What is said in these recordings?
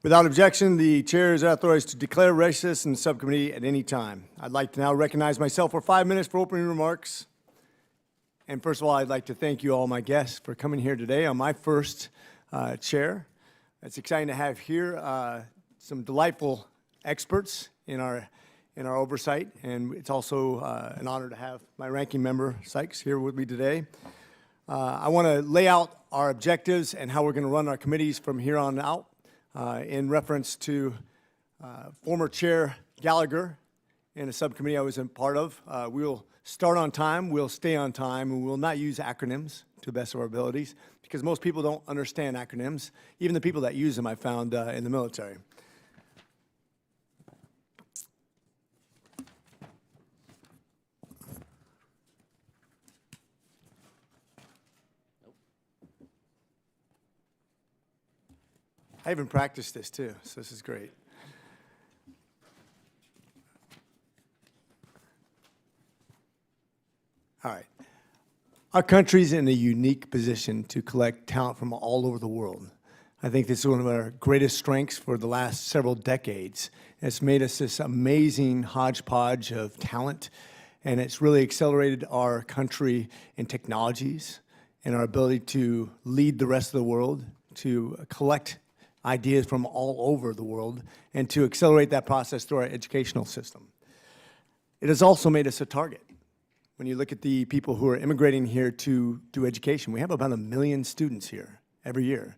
Without objection, the chair is authorized to declare recess in the subcommittee at any time. I'd like to now recognize myself for 5 minutes for opening remarks. And first of all, I'd like to thank you all, my guests, for coming here today on my first chair. It's exciting to have here some delightful experts in our oversight, and it's also an honor to have my ranking member, Sykes, here with me today. I want to lay out our objectives and how we're going to run our committees from here on out. In reference to former Chair Gallagher in a subcommittee I was a part of. We'll start on time, we'll stay on time, and we'll not use acronyms to the best of our abilities because most people don't understand acronyms, even the people that use them I found in the military. I even practiced this too, so this is great. All right. Our country's in a unique position to collect talent from all over the world. I think this is one of our greatest strengths for the last several decades. It's made us this amazing hodgepodge of talent, and it's really accelerated our country in technologies and our ability to lead the rest of the world, to collect ideas from all over the world, and to accelerate that process through our educational system. It has also made us a target. When you look at the people who are immigrating here to do education, we have about 1 million students here every year.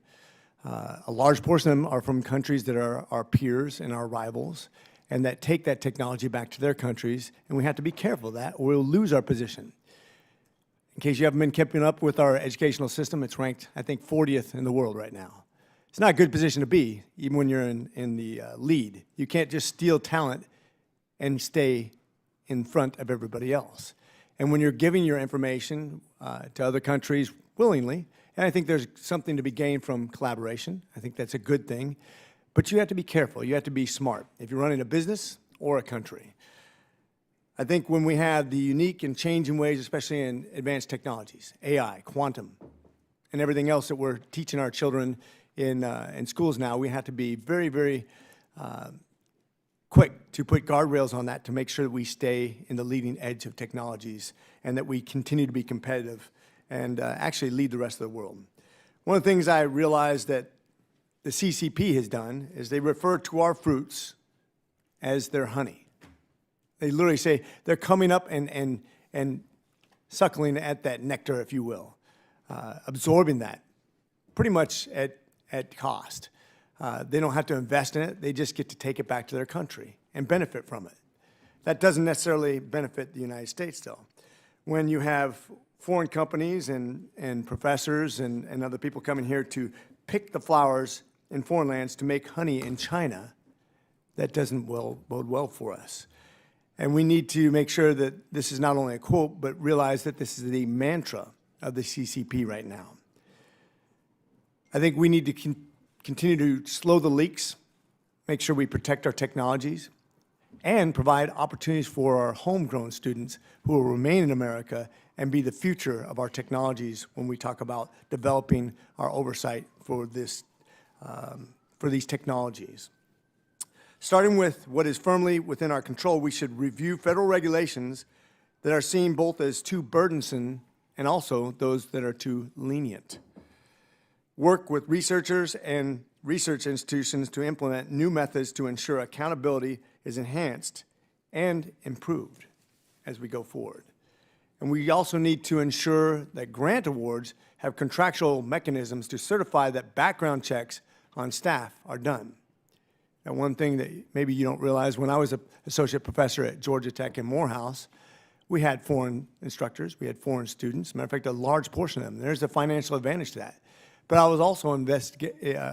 A large portion of them are from countries that are our peers and our rivals, and that take that technology back to their countries, and we have to be careful of that or we'll lose our position. In case you haven't been keeping up with our educational system, it's ranked, I think, 40th in the world right now. It's not a good position to be, even when you're in the lead. You can't just steal talent and stay in front of everybody else. And when you're giving your information to other countries willingly, and I think there's something to be gained from collaboration. I think that's a good thing. But you have to be careful. You have to be smart if you're running a business or a country. I think when we have the unique and changing ways, especially in advanced technologies, AI, quantum, and everything else that we're teaching our children in schools now, we have to be very, very quick to put guardrails on that to make sure that we stay in the leading edge of technologies and that we continue to be competitive and actually lead the rest of the world. One of the things I realized that the CCP has done is they refer to our fruits as their honey. They literally say they're coming up and suckling at that nectar, if you will, absorbing that pretty much at cost. They don't have to invest in it. They just get to take it back to their country and benefit from it. That doesn't necessarily benefit the United States, though. When you have foreign companies and professors and other people coming here to pick the flowers in foreign lands to make honey in China, that doesn't bode well for us. And we need to make sure that this is not only a quote, but realize that this is the mantra of the CCP right now. I think we need to continue to slow the leaks, make sure we protect our technologies, and provide opportunities for our homegrown students who will remain in America and be the future of our technologies when we talk about developing our oversight for these technologies. Starting with what is firmly within our control, we should review federal regulations that are seen both as too burdensome and also those that are too lenient. Work with researchers and research institutions to implement new methods to ensure accountability is enhanced and improved as we go forward. And we also need to ensure that grant awards have contractual mechanisms to certify that background checks on staff are done. And one thing that maybe you don't realize, when I was an associate professor at Georgia Tech in Morehouse, we had foreign instructors, we had foreign students. Matter of fact, a large portion of them. There's a financial advantage to that. But I was also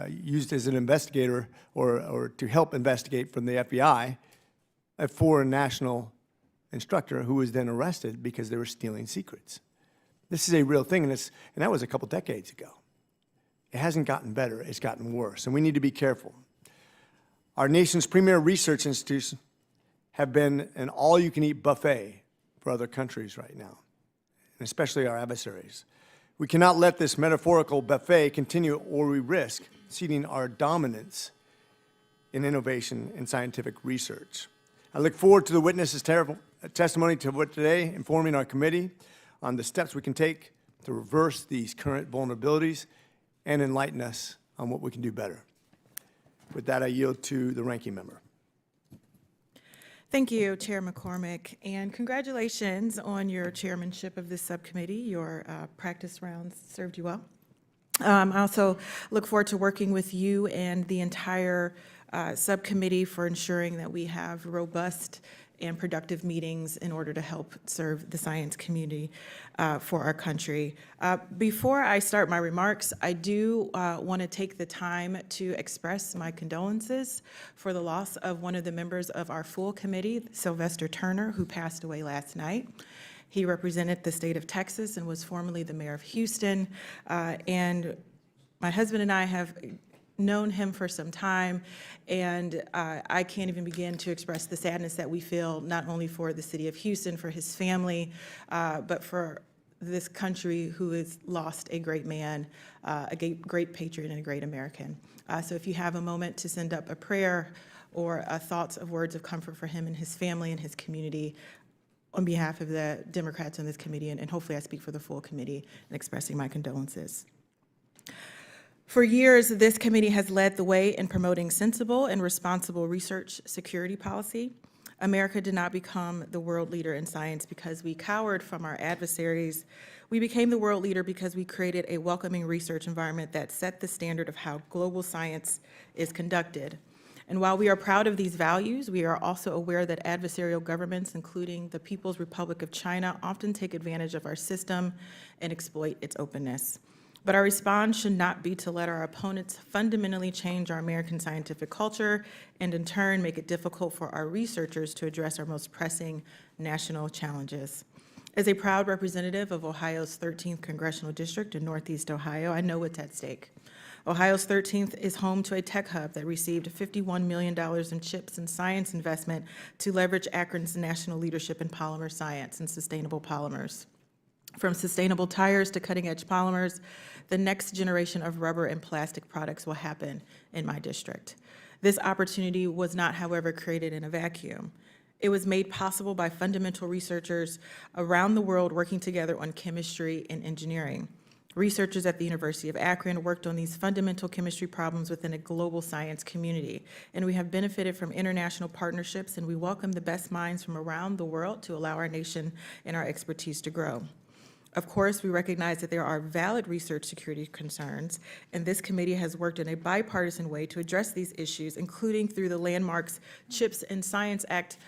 used as an investigator or to help investigate from the FBI a foreign national instructor who was then arrested because they were stealing secrets. This is a real thing, and that was a couple decades ago. It hasn't gotten better, it's gotten worse, and we need to be careful. Our nation's premier research institutions have been an all-you-can-eat buffet for other countries right now, and especially our adversaries. We cannot let this metaphorical buffet continue, or we risk ceding our dominance in innovation and scientific research. I look forward to the witness's testimony today, informing our committee on the steps we can take to reverse these current vulnerabilities and enlighten us on what we can do better. With that, I yield to the ranking member. Thank you, Chair McCormick, and congratulations on your chairmanship of this subcommittee. Your practice rounds served you well. I also look forward to working with you and the entire subcommittee for ensuring that we have robust and productive meetings in order to help serve the science community for our country. Before I start my remarks, I do want to take the time to express my condolences for the loss of one of the members of our full committee, Sylvester Turner, who passed away last night. He represented the state of Texas and was formerly the mayor of Houston. And my husband and I have known him for some time, and I can't even begin to express the sadness that we feel, not only for the city of Houston, for his family, but for this country who has lost a great man, a great patriot, and a great American. So if you have a moment to send up a prayer or thoughts of words of comfort for him and his family and his community, on behalf of the Democrats on this committee, and hopefully I speak for the full committee in expressing my condolences. For years, this committee has led the way in promoting sensible and responsible research security policy. America did not become the world leader in science because we cowered from our adversaries. We became the world leader because we created a welcoming research environment that set the standard of how global science is conducted. And while we are proud of these values, we are also aware that adversarial governments, including the People's Republic of China, often take advantage of our system and exploit its openness. But our response should not be to let our opponents fundamentally change our American scientific culture and in turn make it difficult for our researchers to address our most pressing national challenges. As a proud representative of Ohio's 13th Congressional District in Northeast Ohio, I know what's at stake. Ohio's 13th is home to a tech hub that received $51 million in CHIPS and science investment to leverage Akron's national leadership in polymer science and sustainable polymers. From sustainable tires to cutting-edge polymers, the next generation of rubber and plastic products will happen in my district. This opportunity was not, however, created in a vacuum. It was made possible by fundamental researchers around the world working together on chemistry and engineering. Researchers at the University of Akron worked on these fundamental chemistry problems within a global science community, and we have benefited from international partnerships, and we welcome the best minds from around the world to allow our nation and our expertise to grow. Of course, we recognize that there are valid research security concerns, and this committee has worked in a bipartisan way to address these issues, including through the landmarks CHIPS and Science Act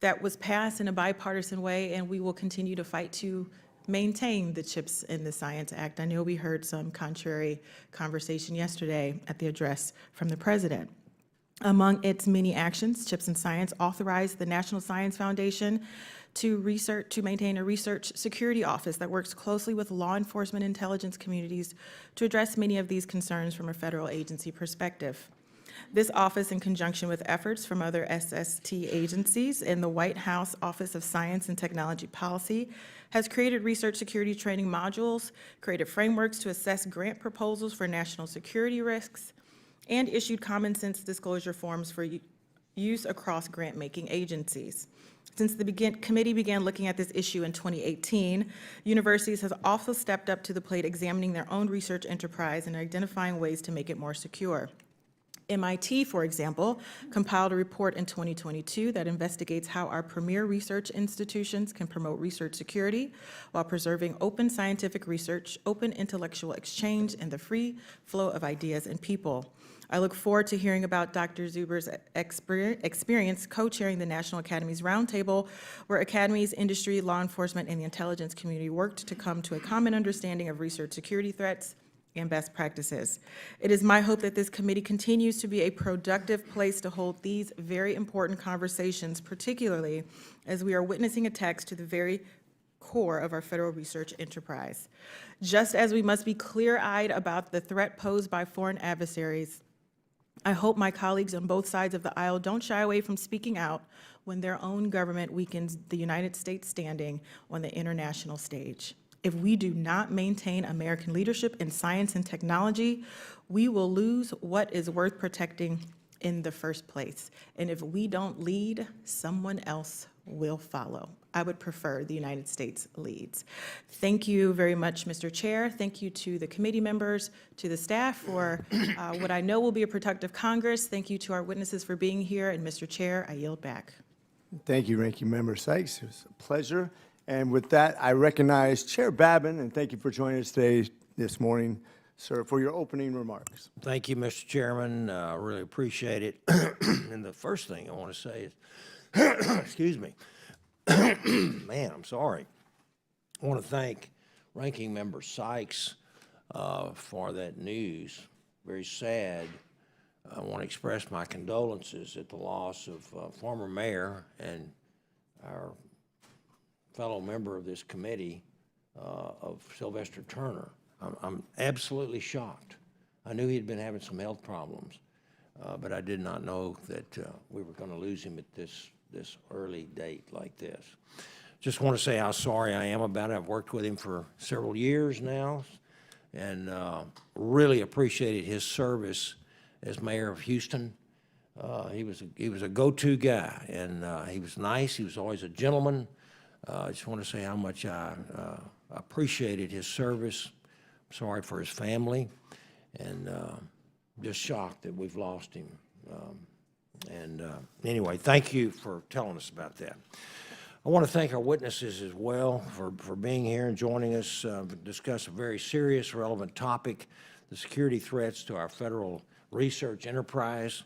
that was passed in a bipartisan way, and we will continue to fight to maintain the CHIPS and the Science Act. I know we heard some contrary conversation yesterday at the address from the president. Among its many actions, CHIPS and Science authorized the National Science Foundation to maintain a research security office that works closely with law enforcement intelligence communities to address many of these concerns from a federal agency perspective. This office, in conjunction with efforts from other SST agencies and the White House Office of Science and Technology Policy, has created research security training modules, created frameworks to assess grant proposals for national security risks, and issued common sense disclosure forms for use across grant-making agencies. Since the committee began looking at this issue in 2018, universities have also stepped up to the plate examining their own research enterprise and identifying ways to make it more secure. MIT, for example, compiled a report in 2022 that investigates how our premier research institutions can promote research security while preserving open scientific research, open intellectual exchange, and the free flow of ideas and people. I look forward to hearing about Dr. Zuber's experience co-chairing the National Academies Roundtable, where academies, industry, law enforcement, and the intelligence community worked to come to a common understanding of research security threats and best practices. It is my hope that this committee continues to be a productive place to hold these very important conversations, particularly as we are witnessing attacks to the very core of our federal research enterprise. Just as we must be clear-eyed about the threat posed by foreign adversaries, I hope my colleagues on both sides of the aisle don't shy away from speaking out when their own government weakens the United States standing on the international stage. If we do not maintain American leadership in science and technology, we will lose what is worth protecting in the first place. And if we don't lead, someone else will follow. I would prefer the United States leads. Thank you very much, Mr. Chair. Thank you to the committee members, to the staff for what I know will be a productive Congress. Thank you to our witnesses for being here. And Mr. Chair, I yield back. Thank you, Ranking Member Sykes. It was a pleasure. And with that, I recognize Chair Babin, and thank you for joining us today, this morning, sir, for your opening remarks. Thank you, Mr. Chairman. I really appreciate it. And the first thing I want to say is, excuse me, man, I'm sorry. I want to thank Ranking Member Sykes for that news. Very sad. I want to express my condolences at the loss of former mayor and our fellow member of this committee of Sylvester Turner. I'm absolutely shocked. I knew he'd been having some health problems, but I did not know that we were going to lose him at this early date like this. Just want to say how sorry I am about it. I've worked with him for several years now, and really appreciated his service as mayor of Houston. He was a go-to guy, and he was nice. He was always a gentleman. I just want to say how much I appreciated his service. I'm sorry for his family, and just shocked that we've lost him. Anyway, thank you for telling us about that. I want to thank our witnesses as well for being here and joining us to discuss a very serious, relevant topic, the security threats to our federal research enterprise.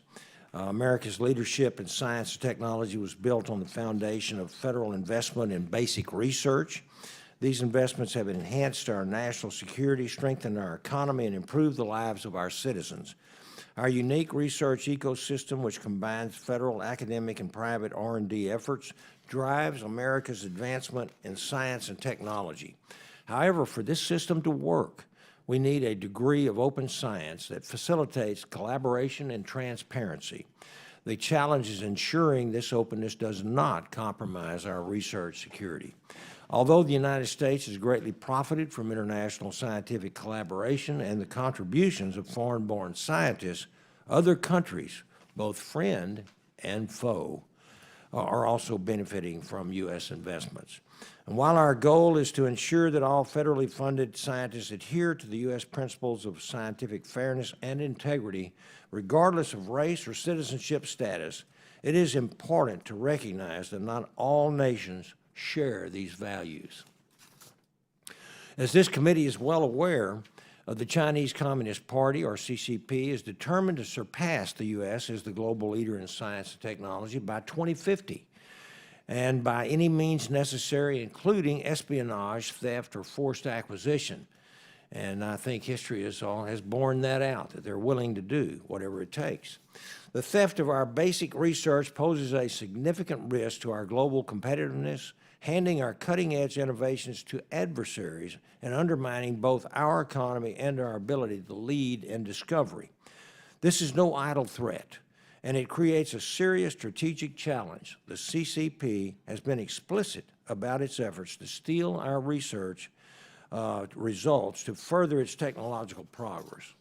America's leadership in science and technology was built on the foundation of federal investment in basic research. These investments have enhanced our national security, strengthened our economy, and improved the lives of our citizens. Our unique research ecosystem, which combines federal, academic, and private R&D efforts, drives America's advancement in science and technology. However, for this system to work, we need a degree of open science that facilitates collaboration and transparency. The challenge is ensuring this openness does not compromise our research security. Although the United States has greatly profited from international scientific collaboration and the contributions of foreign-born scientists, other countries, both friend and foe, are also benefiting from U.S. investments. And while our goal is to ensure that all federally funded scientists adhere to the U.S. principles of scientific fairness and integrity, regardless of race or citizenship status, it is important to recognize that not all nations share these values. As this committee is well aware, the Chinese Communist Party, or CCP, is determined to surpass the U.S. as the global leader in science and technology by 2050, and by any means necessary, including espionage, theft, or forced acquisition. And I think history has borne that out, that they're willing to do whatever it takes. The theft of our basic research poses a significant risk to our global competitiveness, handing our cutting-edge innovations to adversaries and undermining both our economy and our ability to lead in discovery. This is no idle threat, and it creates a serious strategic challenge. The CCP has been explicit about its efforts to steal our research results to further its technological progress.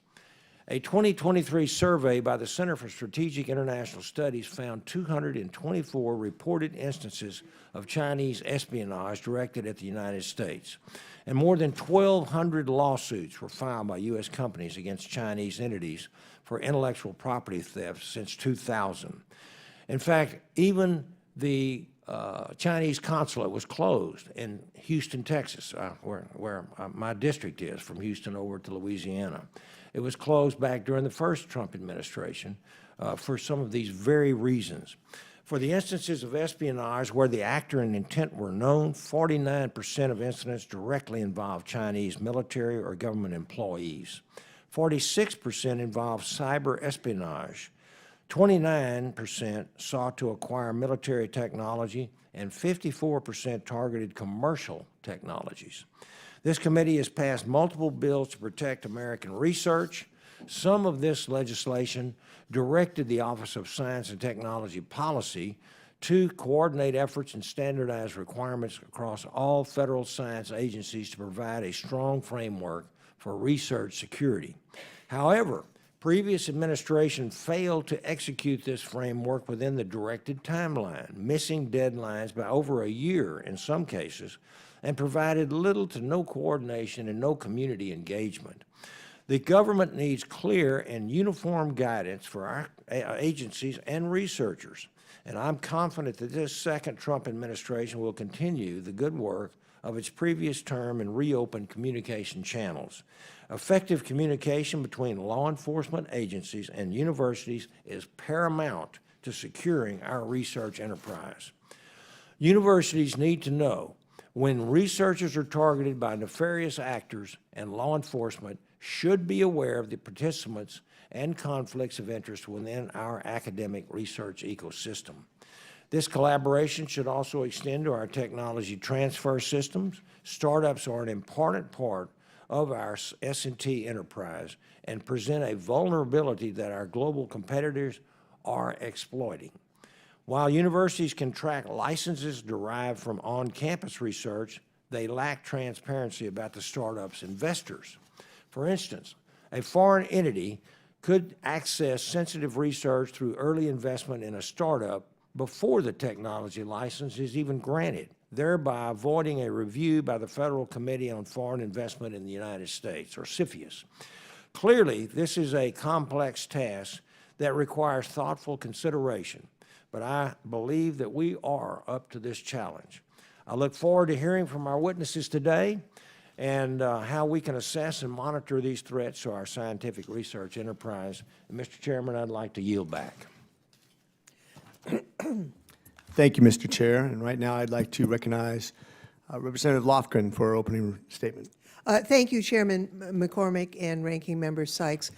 A 2023 survey by the Center for Strategic International Studies found 224 reported instances of Chinese espionage directed at the United States, and more than 1,200 lawsuits were filed by U.S. companies against Chinese entities for intellectual property theft since 2000. In fact, even the Chinese consulate was closed in Houston, Texas, where my district is, from Houston over to Louisiana. It was closed back during the first Trump administration for some of these very reasons. For the instances of espionage where the actor and intent were known, 49% of incidents directly involved Chinese military or government employees. 46% involved cyber espionage. 29% sought to acquire military technology, and 54% targeted commercial technologies. This committee has passed multiple bills to protect American research. Some of this legislation directed the Office of Science and Technology Policy to coordinate efforts and standardize requirements across all federal science agencies to provide a strong framework for research security. However, Previous administration failed to execute this framework within the directed timeline, missing deadlines by over a year in some cases, and provided little to no coordination and no community engagement. The government needs clear and uniform guidance for our agencies and researchers, and I'm confident that this second Trump administration will continue the good work of its previous term and reopen communication channels. Effective communication between law enforcement agencies and universities is paramount to securing our research enterprise. Universities need to know when researchers are targeted by nefarious actors, and law enforcement should be aware of the participants and conflicts of interest within our academic research ecosystem. This collaboration should also extend to our technology transfer systems. Startups are an important part of our S&T enterprise and present a vulnerability that our global competitors are exploiting. While universities can track licenses derived from on-campus research, they lack transparency about the startup's investors. For instance, a foreign entity could access sensitive research through early investment in a startup before the technology license is even granted, thereby avoiding a review by the Federal Committee on Foreign Investment in the United States, or CFIUS. Clearly, this is a complex task that requires thoughtful consideration, but I believe that we are up to this challenge. I look forward to hearing from our witnesses today and how we can assess and monitor these threats to our scientific research enterprise. And Mr. Chairman, I'd like to yield back. Thank you, Mr. Chair. And right now, I'd like to recognize Representative Lofgren for her opening statement. Thank you, Chairman McCormick and Ranking Member Sykes.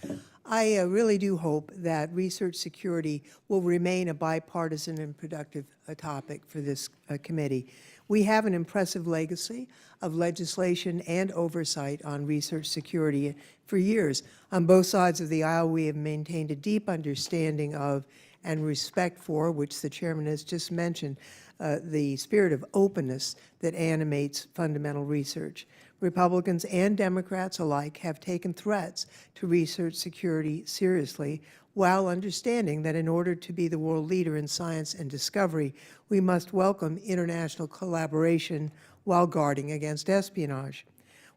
I really do hope that research security will remain a bipartisan and productive topic for this committee. We have an impressive legacy of legislation and oversight on research security for years. On both sides of the aisle, we have maintained a deep understanding of and respect for, which the chairman has just mentioned, the spirit of openness that animates fundamental research. Republicans and Democrats alike have taken threats to research security seriously, while understanding that in order to be the world leader in science and discovery, we must welcome international collaboration while guarding against espionage.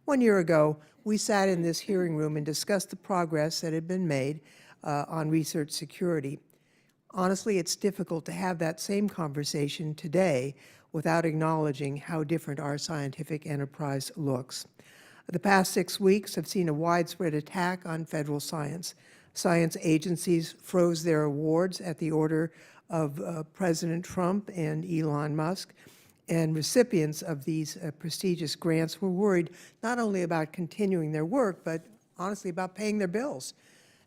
1 year ago, we sat in this hearing room and discussed the progress that had been made on research security. Honestly, it's difficult to have that same conversation today without acknowledging how different our scientific enterprise looks. The past 6 weeks have seen a widespread attack on federal science. Science agencies froze their awards at the order of President Trump and Elon Musk, and recipients of these prestigious grants were worried not only about continuing their work, but honestly about paying their bills.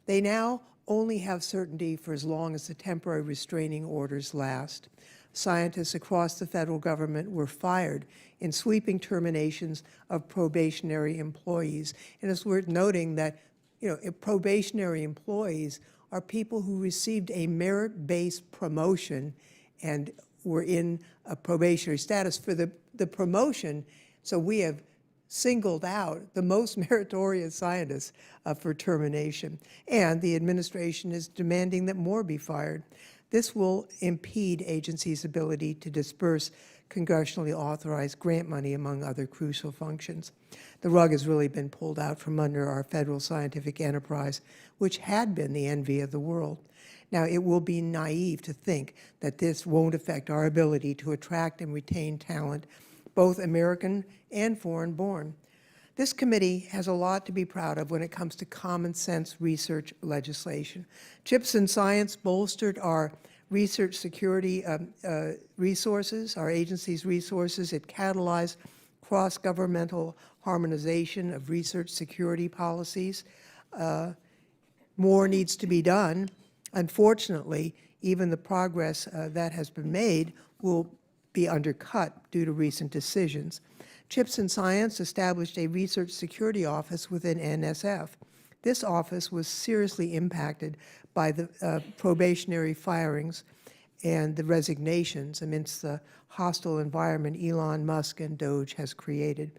They now only have certainty for as long as the temporary restraining orders last. Scientists across the federal government were fired in sweeping terminations of probationary employees. And it's worth noting that, probationary employees are people who received a merit-based promotion and were in a probationary status for the promotion. So we have singled out the most meritorious scientists for termination. And the administration is demanding that more be fired. This will impede agencies' ability to disperse congressionally authorized grant money, among other crucial functions. The rug has really been pulled out from under our federal scientific enterprise, which had been the envy of the world. Now, it will be naive to think that this won't affect our ability to attract and retain talent, both American and foreign-born. This committee has a lot to be proud of when it comes to common sense research legislation. CHIPS and Science bolstered our research security resources, our agency's resources. It catalyzed cross-governmental harmonization of research security policies. More needs to be done. Unfortunately, even the progress that has been made will be undercut due to recent decisions. CHIPS and Science established a research security office within NSF. This office was seriously impacted by the probationary firings and the resignations amidst the hostile environment Elon Musk and DOGE has created.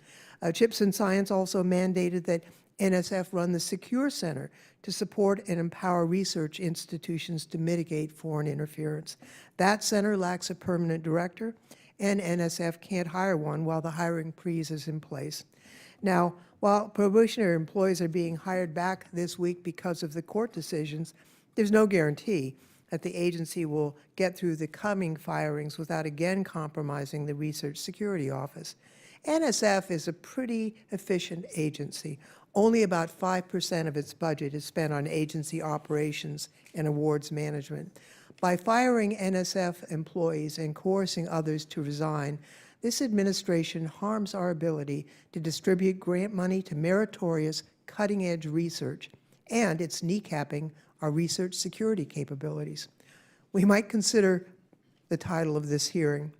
CHIPS and Science also mandated that NSF run the Secure Center to support and empower research institutions to mitigate foreign interference. That center lacks a permanent director, and NSF can't hire one while the hiring freeze is in place. Now, while probationary employees are being hired back this week because of the court decisions, there's no guarantee that the agency will get through the coming firings without again compromising the Research Security Office. NSF is a pretty efficient agency. Only about 5% of its budget is spent on agency operations and awards management. By firing NSF employees and coercing others to resign, this administration harms our ability to distribute grant money to meritorious, cutting-edge research, and it's kneecapping our research security capabilities. We might consider the title of this hearing.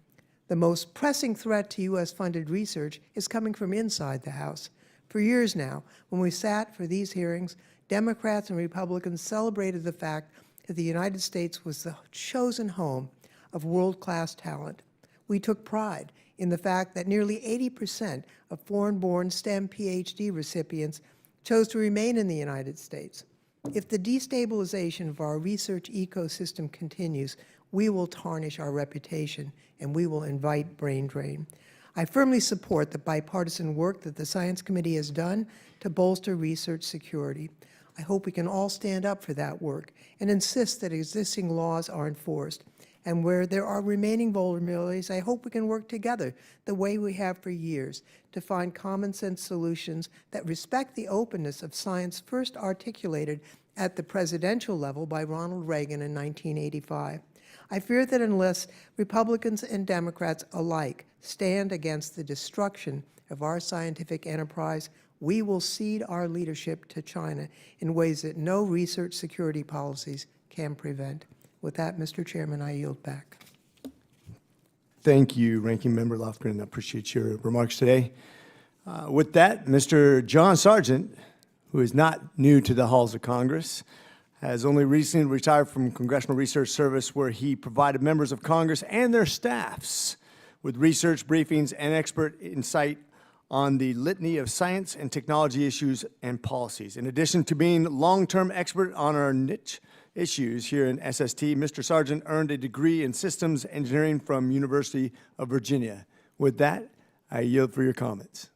The most pressing threat to U.S.-funded research is coming from inside the House. For years now, when we sat for these hearings, Democrats and Republicans celebrated the fact that the United States was the chosen home of world-class talent. We took pride in the fact that nearly 80% of foreign-born STEM PhD recipients chose to remain in the United States. If the destabilization of our research ecosystem continues, we will tarnish our reputation and we will invite brain drain. I firmly support the bipartisan work that the Science Committee has done to bolster research security. I hope we can all stand up for that work and insist that existing laws are enforced. And where there are remaining vulnerabilities, I hope we can work together the way we have for years to find common sense solutions that respect the openness of science first articulated at the presidential level by Ronald Reagan in 1985. I fear that unless Republicans and Democrats alike stand against the destruction of our scientific enterprise, we will cede our leadership to China in ways that no research security policies can prevent. With that, Mr. Chairman, I yield back. Thank you, Ranking Member Lofgren. I appreciate your remarks today. With that, Mr. John Sargent, who is not new to the halls of Congress, has only recently retired from Congressional Research Service, where he provided members of Congress and their staffs with research briefings and expert insight on the litany of science and technology issues and policies. In addition to being a long-term expert on our niche issues here in SST, Mr. Sargent earned a degree in systems engineering from University of Virginia. With that, I yield for your comments.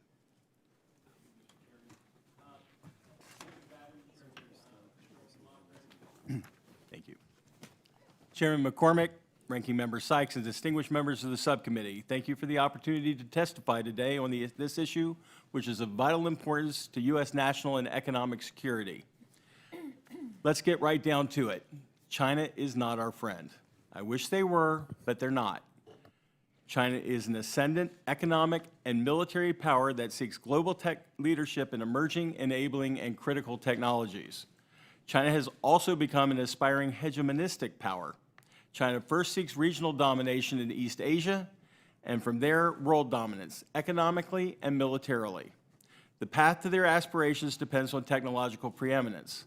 Thank you. Chairman McCormick, Ranking Member Sykes, and distinguished members of the subcommittee, thank you for the opportunity to testify today on this issue, which is of vital importance to U.S. national and economic security. Let's get right down to it. China is not our friend. I wish they were, but they're not. China is an ascendant economic and military power that seeks global tech leadership in emerging, enabling, and critical technologies. China has also become an aspiring hegemonistic power. China first seeks regional domination in East Asia, and from there, world dominance, economically and militarily. The path to their aspirations depends on technological preeminence.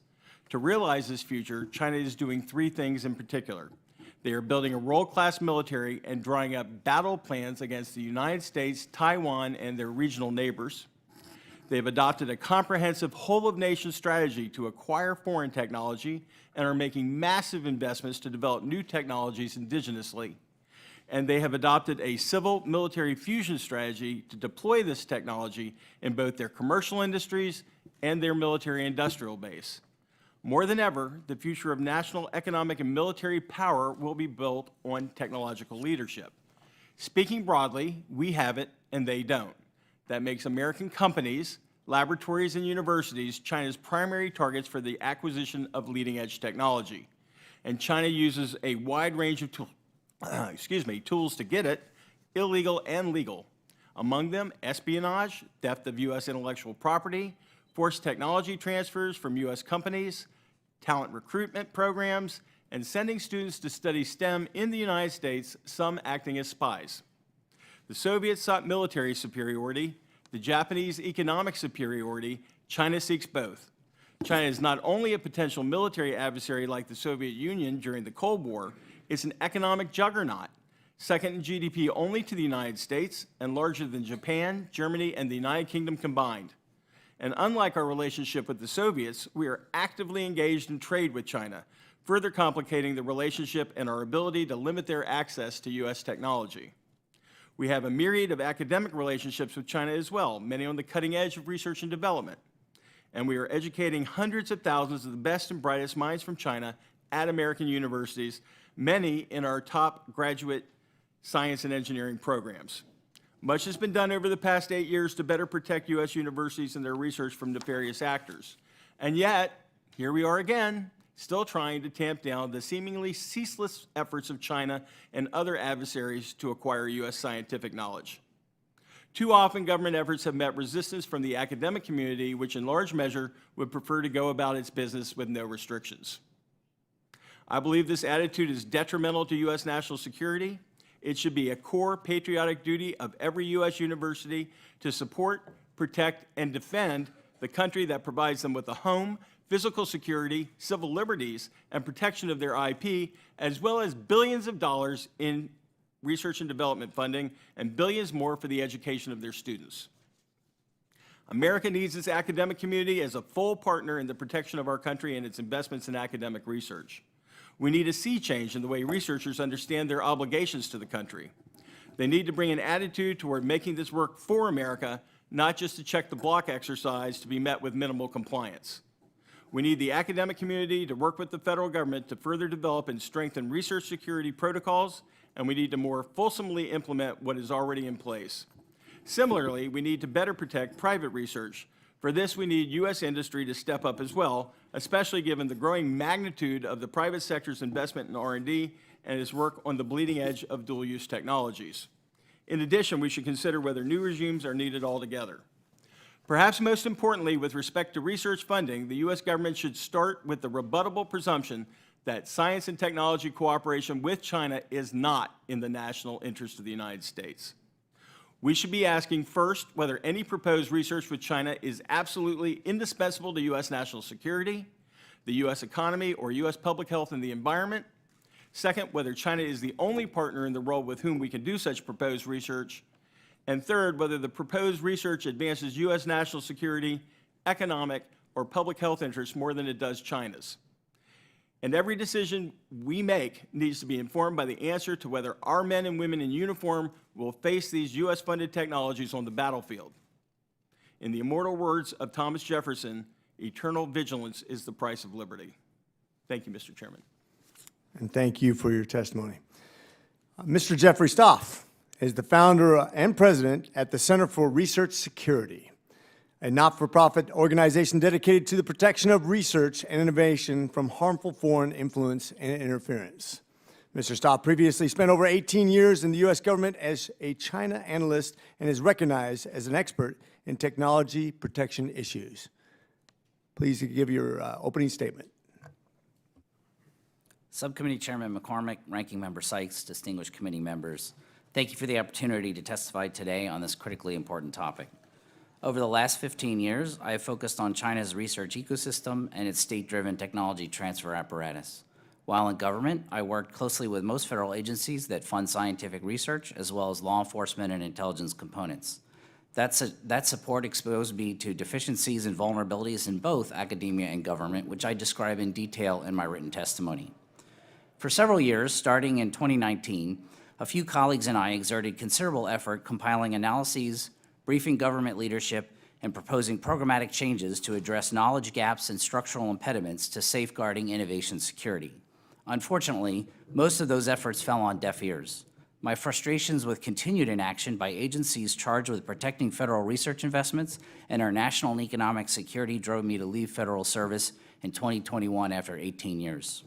To realize this future, China is doing three things in particular. They are building a world-class military and drawing up battle plans against the United States, Taiwan, and their regional neighbors. They have adopted a comprehensive whole-of-nation strategy to acquire foreign technology and are making massive investments to develop new technologies indigenously. And they have adopted a civil-military fusion strategy to deploy this technology in both their commercial industries and their military-industrial base. More than ever, the future of national economic and military power will be built on technological leadership. Speaking broadly, we have it and they don't. That makes American companies, laboratories, and universities China's primary targets for the acquisition of leading-edge technology. And China uses a wide range of tools to get it, illegal and legal. Among them, espionage, theft of U.S. intellectual property, forced technology transfers from U.S. companies, talent recruitment programs, and sending students to study STEM in the United States, some acting as spies. The Soviets sought military superiority, the Japanese economic superiority. China seeks both. China is not only a potential military adversary like the Soviet Union during the Cold War, it's an economic juggernaut, second in GDP only to the United States and larger than Japan, Germany, and the United Kingdom combined. And unlike our relationship with the Soviets, we are actively engaged in trade with China, further complicating the relationship and our ability to limit their access to U.S. technology. We have a myriad of academic relationships with China as well, many on the cutting edge of research and development. And we are educating hundreds of thousands of the best and brightest minds from China at American universities, many in our top graduate science and engineering programs. Much has been done over the past 8 years to better protect U.S. universities and their research from nefarious actors. And yet, here we are again, still trying to tamp down the seemingly ceaseless efforts of China and other adversaries to acquire U.S. scientific knowledge. Too often, government efforts have met resistance from the academic community, which in large measure would prefer to go about its business with no restrictions. I believe this attitude is detrimental to U.S. national security. It should be a core patriotic duty of every U.S. university to support, protect, and defend the country that provides them with a home, physical security, civil liberties, and protection of their IP, as well as billions of dollars in research and development funding, and billions more for the education of their students. America needs its academic community as a full partner in the protection of our country and its investments in academic research. We need a sea change in the way researchers understand their obligations to the country. They need to bring an attitude toward making this work for America, not just a check-the-block exercise to be met with minimal compliance. We need the academic community to work with the federal government to further develop and strengthen research security protocols, and we need to more fulsomely implement what is already in place. Similarly, we need to better protect private research. For this, we need U.S. industry to step up as well, especially given the growing magnitude of the private sector's investment in R&D and its work on the bleeding edge of dual-use technologies. In addition, we should consider whether new regimes are needed altogether. Perhaps most importantly, with respect to research funding, the U.S. government should start with the rebuttable presumption that science and technology cooperation with China is not in the national interest of the United States. We should be asking first whether any proposed research with China is absolutely indispensable to U.S. national security, the U.S. economy, or U.S. public health and the environment. Second, whether China is the only partner in the world with whom we can do such proposed research. And third, whether the proposed research advances U.S. national security, economic, or public health interests more than it does China's. And every decision we make needs to be informed by the answer to whether our men and women in uniform will face these U.S.-funded technologies on the battlefield. In the immortal words of Thomas Jefferson, eternal vigilance is the price of liberty. Thank you, Mr. Chairman. And thank you for your testimony. Mr. Jeffrey Stoff is the founder and president at the Center for Research Security, a not-for-profit organization dedicated to the protection of research and innovation from harmful foreign influence and interference. Mr. Stoff previously spent over 18 years in the U.S. government as a China analyst and is recognized as an expert in technology protection issues. Please give your opening statement. Subcommittee Chairman McCormick, Ranking Member Sykes, distinguished committee members, thank you for the opportunity to testify today on this critically important topic. Over the last 15 years, I have focused on China's research ecosystem and its state-driven technology transfer apparatus. While in government, I worked closely with most federal agencies that fund scientific research, as well as law enforcement and intelligence components. That support exposed me to deficiencies and vulnerabilities in both academia and government, which I describe in detail in my written testimony. For several years, starting in 2019, a few colleagues and I exerted considerable effort compiling analyses, briefing government leadership, and proposing programmatic changes to address knowledge gaps and structural impediments to safeguarding innovation security. Unfortunately, most of those efforts fell on deaf ears. My frustrations with continued inaction by agencies charged with protecting federal research investments and our national and economic security drove me to leave federal service in 2021 after 18 years.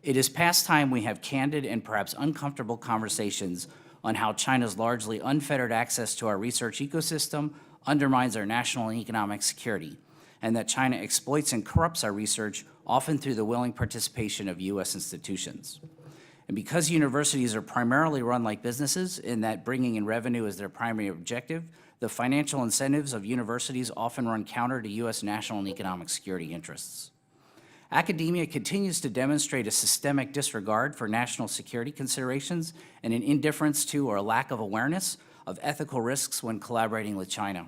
It is past time we have candid and perhaps uncomfortable conversations on how China's largely unfettered access to our research ecosystem undermines our national and economic security, and that China exploits and corrupts our research, often through the willing participation of U.S. institutions. And because universities are primarily run like businesses, in that bringing in revenue is their primary objective, the financial incentives of universities often run counter to U.S. national and economic security interests. Academia continues to demonstrate a systemic disregard for national security considerations and an indifference to or a lack of awareness of ethical risks when collaborating with China.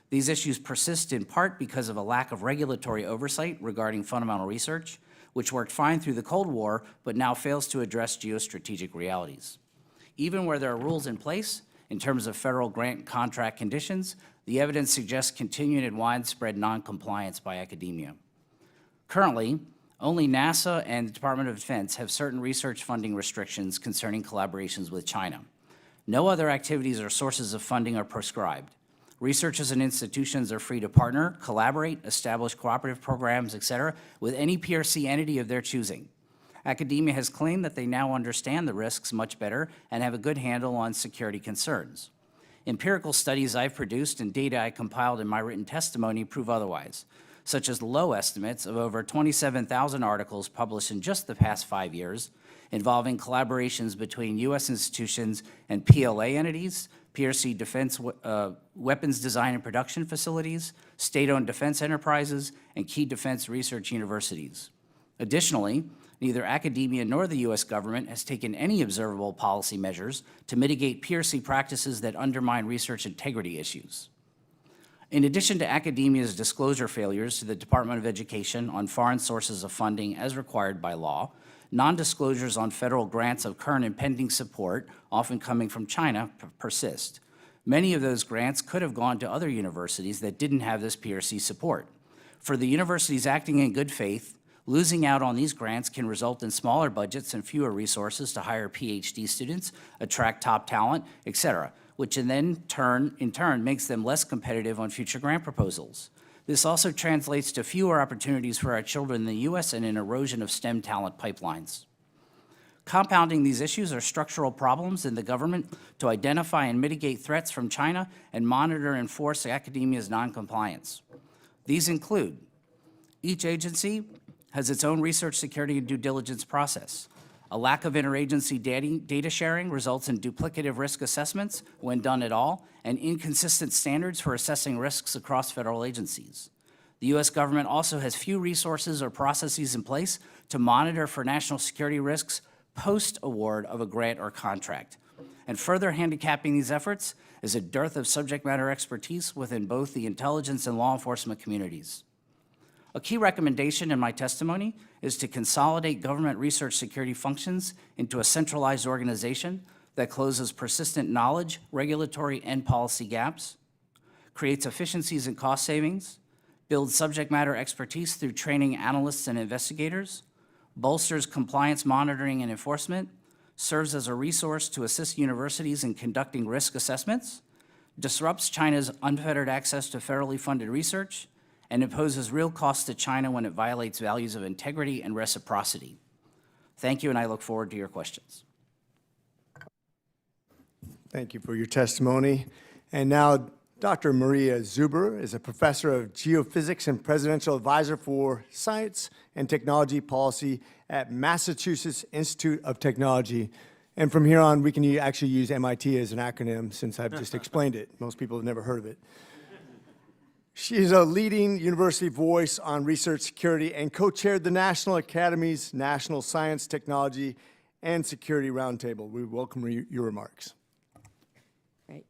These issues persist in part because of a lack of regulatory oversight regarding fundamental research, which worked fine through the Cold War, but now fails to address geostrategic realities. Even where there are rules in place, in terms of federal grant contract conditions, the evidence suggests continued and widespread noncompliance by academia. Currently, only NASA and the Department of Defense have certain research funding restrictions concerning collaborations with China. No other activities or sources of funding are prescribed. Researchers and institutions are free to partner, collaborate, establish cooperative programs, etc., with any PRC entity of their choosing. Academia has claimed that they now understand the risks much better and have a good handle on security concerns. Empirical studies I've produced and data I compiled in my written testimony prove otherwise, such as low estimates of over 27,000 articles published in just the past 5 years involving collaborations between U.S. institutions and PLA entities, PRC defense weapons design and production facilities, state-owned defense enterprises, and key defense research universities. Additionally, neither academia nor the U.S. government has taken any observable policy measures to mitigate PRC practices that undermine research integrity issues. In addition to academia's disclosure failures to the Department of Education on foreign sources of funding as required by law, non-disclosures on federal grants of current and pending support, often coming from China, persist. Many of those grants could have gone to other universities that didn't have this PRC support. For the universities acting in good faith, losing out on these grants can result in smaller budgets and fewer resources to hire PhD students, attract top talent, etc., which in turn makes them less competitive on future grant proposals. This also translates to fewer opportunities for our children in the U.S. and an erosion of STEM talent pipelines. Compounding these issues are structural problems in the government to identify and mitigate threats from China and monitor and enforce academia's noncompliance. These include: each agency has its own research security and due diligence process. A lack of interagency data sharing results in duplicative risk assessments when done at all, and inconsistent standards for assessing risks across federal agencies. The U.S. government also has few resources or processes in place to monitor for national security risks post-award of a grant or contract. And further handicapping these efforts is a dearth of subject matter expertise within both the intelligence and law enforcement communities. A key recommendation in my testimony is to consolidate government research security functions into a centralized organization that closes persistent knowledge, regulatory, and policy gaps, creates efficiencies and cost savings, builds subject matter expertise through training analysts and investigators, bolsters compliance monitoring and enforcement, serves as a resource to assist universities in conducting risk assessments, disrupts China's unfettered access to federally funded research, and imposes real costs to China when it violates values of integrity and reciprocity. Thank you, and I look forward to your questions. Thank you for your testimony. And now, Dr. Maria Zuber is a professor of geophysics and presidential advisor for science and technology policy at Massachusetts Institute of Technology. And from here on, we can actually use MIT as an acronym since I've just explained it. Most people have never heard of it. She is a leading university voice on research security and co-chaired the National Academy's National Science, Technology, and Security Roundtable. We welcome your remarks. Great.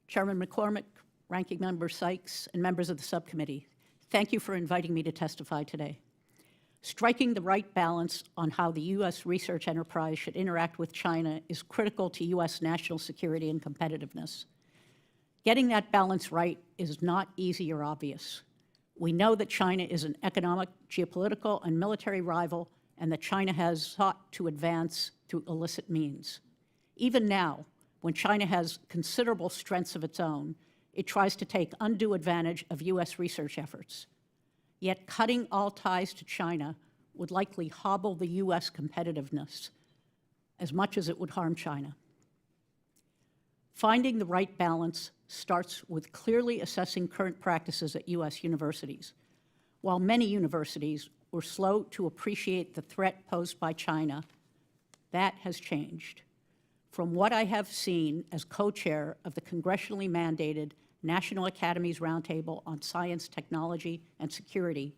Chairman McCormick, Ranking Member Sykes, and members of the subcommittee, thank you for inviting me to testify today. Striking the right balance on how the U.S. research enterprise should interact with China is critical to U.S. national security and competitiveness. Getting that balance right is not easy or obvious. We know that China is an economic, geopolitical, and military rival, and that China has sought to advance through illicit means. Even now, when China has considerable strengths of its own, it tries to take undue advantage of U.S. research efforts. Yet cutting all ties to China would likely hobble the U.S. competitiveness as much as it would harm China. Finding the right balance starts with clearly assessing current practices at U.S. universities. While many universities were slow to appreciate the threat posed by China, that has changed. From what I have seen as co-chair of the congressionally mandated National Academies Roundtable on Science, Technology, and Security,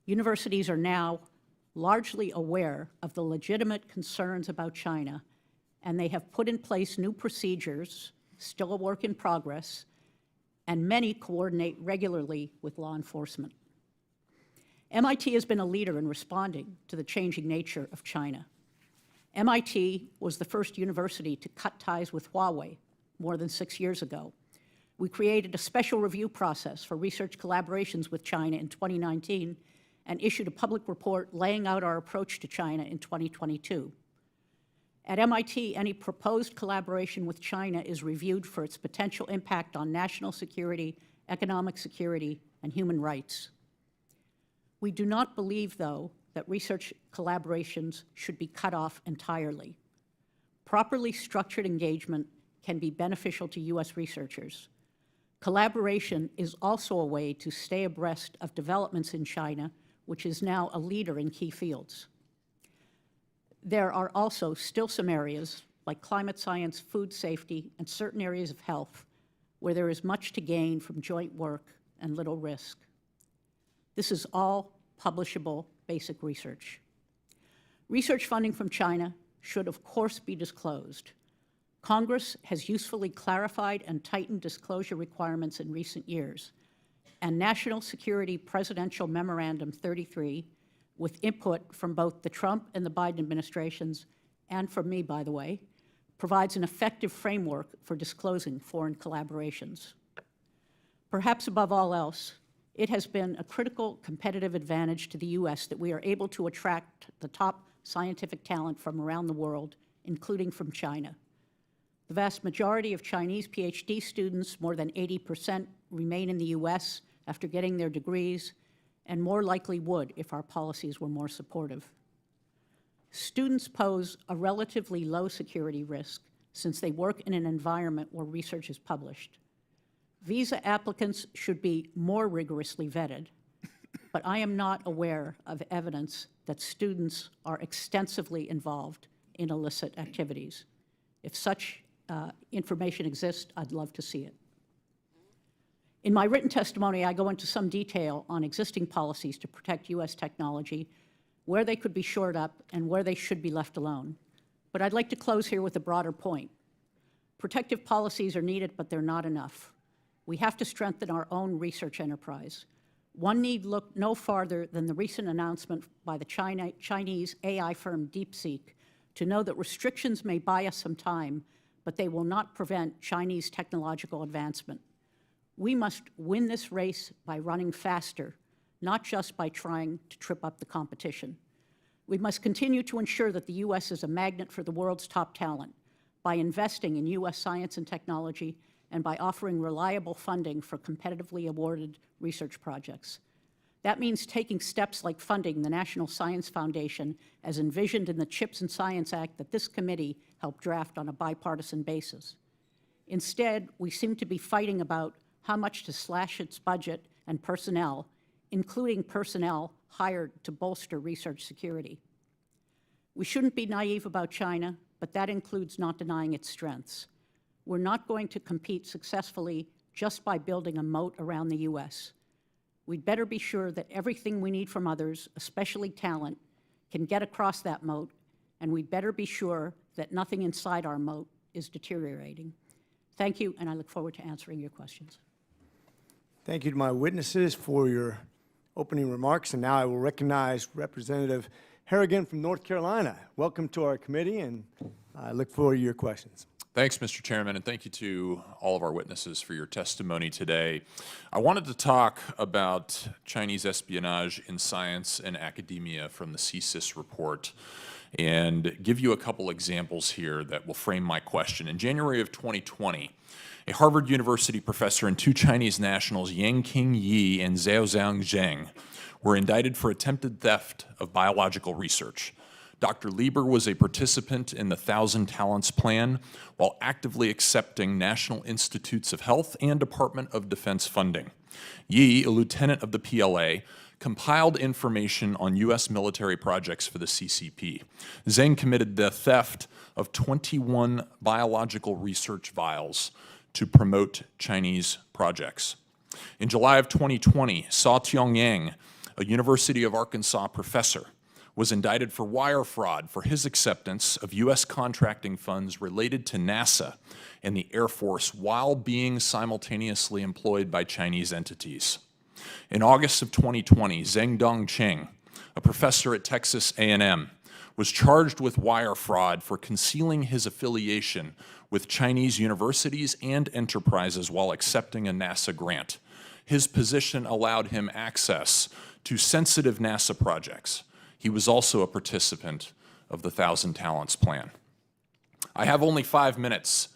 universities are now largely aware of the legitimate concerns about China, and they have put in place new procedures, still a work in progress, and many coordinate regularly with law enforcement. MIT has been a leader in responding to the changing nature of China. MIT was the first university to cut ties with Huawei more than 6 years ago. We created a special review process for research collaborations with China in 2019 and issued a public report laying out our approach to China in 2022. At MIT, any proposed collaboration with China is reviewed for its potential impact on national security, economic security, and human rights. We do not believe, though, that research collaborations should be cut off entirely. Properly structured engagement can be beneficial to U.S. researchers. Collaboration is also a way to stay abreast of developments in China, which is now a leader in key fields. There are also still some areas, like climate science, food safety, and certain areas of health, where there is much to gain from joint work and little risk. This is all publishable basic research. Research funding from China should, of course, be disclosed. Congress has usefully clarified and tightened disclosure requirements in recent years, and National Security Presidential Memorandum 33, with input from both the Trump and the Biden administrations, and from me, by the way, provides an effective framework for disclosing foreign collaborations. Perhaps above all else, it has been a critical competitive advantage to the U.S. that we are able to attract the top scientific talent from around the world, including from China. The vast majority of Chinese PhD students, more than 80%, remain in the U.S. after getting their degrees, and more likely would if our policies were more supportive. Students pose a relatively low security risk since they work in an environment where research is published. Visa applicants should be more rigorously vetted, but I am not aware of evidence that students are extensively involved in illicit activities. If such information exists, I'd love to see it. In my written testimony, I go into some detail on existing policies to protect U.S. technology, where they could be shored up and where they should be left alone. But I'd like to close here with a broader point. Protective policies are needed, but they're not enough. We have to strengthen our own research enterprise. One need look no farther than the recent announcement by the Chinese AI firm DeepSeek to know that restrictions may buy us some time, but they will not prevent Chinese technological advancement. We must win this race by running faster, not just by trying to trip up the competition. We must continue to ensure that the U.S. is a magnet for the world's top talent by investing in U.S. science and technology and by offering reliable funding for competitively awarded research projects. That means taking steps like funding the National Science Foundation as envisioned in the CHIPS and Science Act that this committee helped draft on a bipartisan basis. Instead, we seem to be fighting about how much to slash its budget and personnel, including personnel hired to bolster research security. We shouldn't be naive about China, but that includes not denying its strengths. We're not going to compete successfully just by building a moat around the U.S. We'd better be sure that everything we need from others, especially talent, can get across that moat, and we'd better be sure that nothing inside our moat is deteriorating. Thank you, and I look forward to answering your questions. Thank you to my witnesses for your opening remarks, and now I will recognize Representative Harrigan from North Carolina. Welcome to our committee, and I look forward to your questions. Thanks, Mr. Chairman, and thank you to all of our witnesses for your testimony today. I wanted to talk about Chinese espionage in science and academia from the CSIS report and give you a couple examples here that will frame my question. In January of 2020, a Harvard University professor and two Chinese nationals, Yangqing Yi and Zhaozhang Zheng, were indicted for attempted theft of biological research. Dr. Lieber was a participant in the 1,000 Talents Plan while actively accepting National Institutes of Health and Department of Defense funding. Yi, a lieutenant of the PLA, compiled information on U.S. military projects for the CCP. Zheng committed the theft of 21 biological research vials to promote Chinese projects. In July of 2020, Sa Tiangyang, a University of Arkansas professor, was indicted for wire fraud for his acceptance of U.S. contracting funds related to NASA and the Air Force while being simultaneously employed by Chinese entities. In August of 2020, Zheng Dongqing, a professor at Texas A&M, was charged with wire fraud for concealing his affiliation with Chinese universities and enterprises while accepting a NASA grant. His position allowed him access to sensitive NASA projects. He was also a participant of the 1,000 Talents Plan. I have only 5 minutes,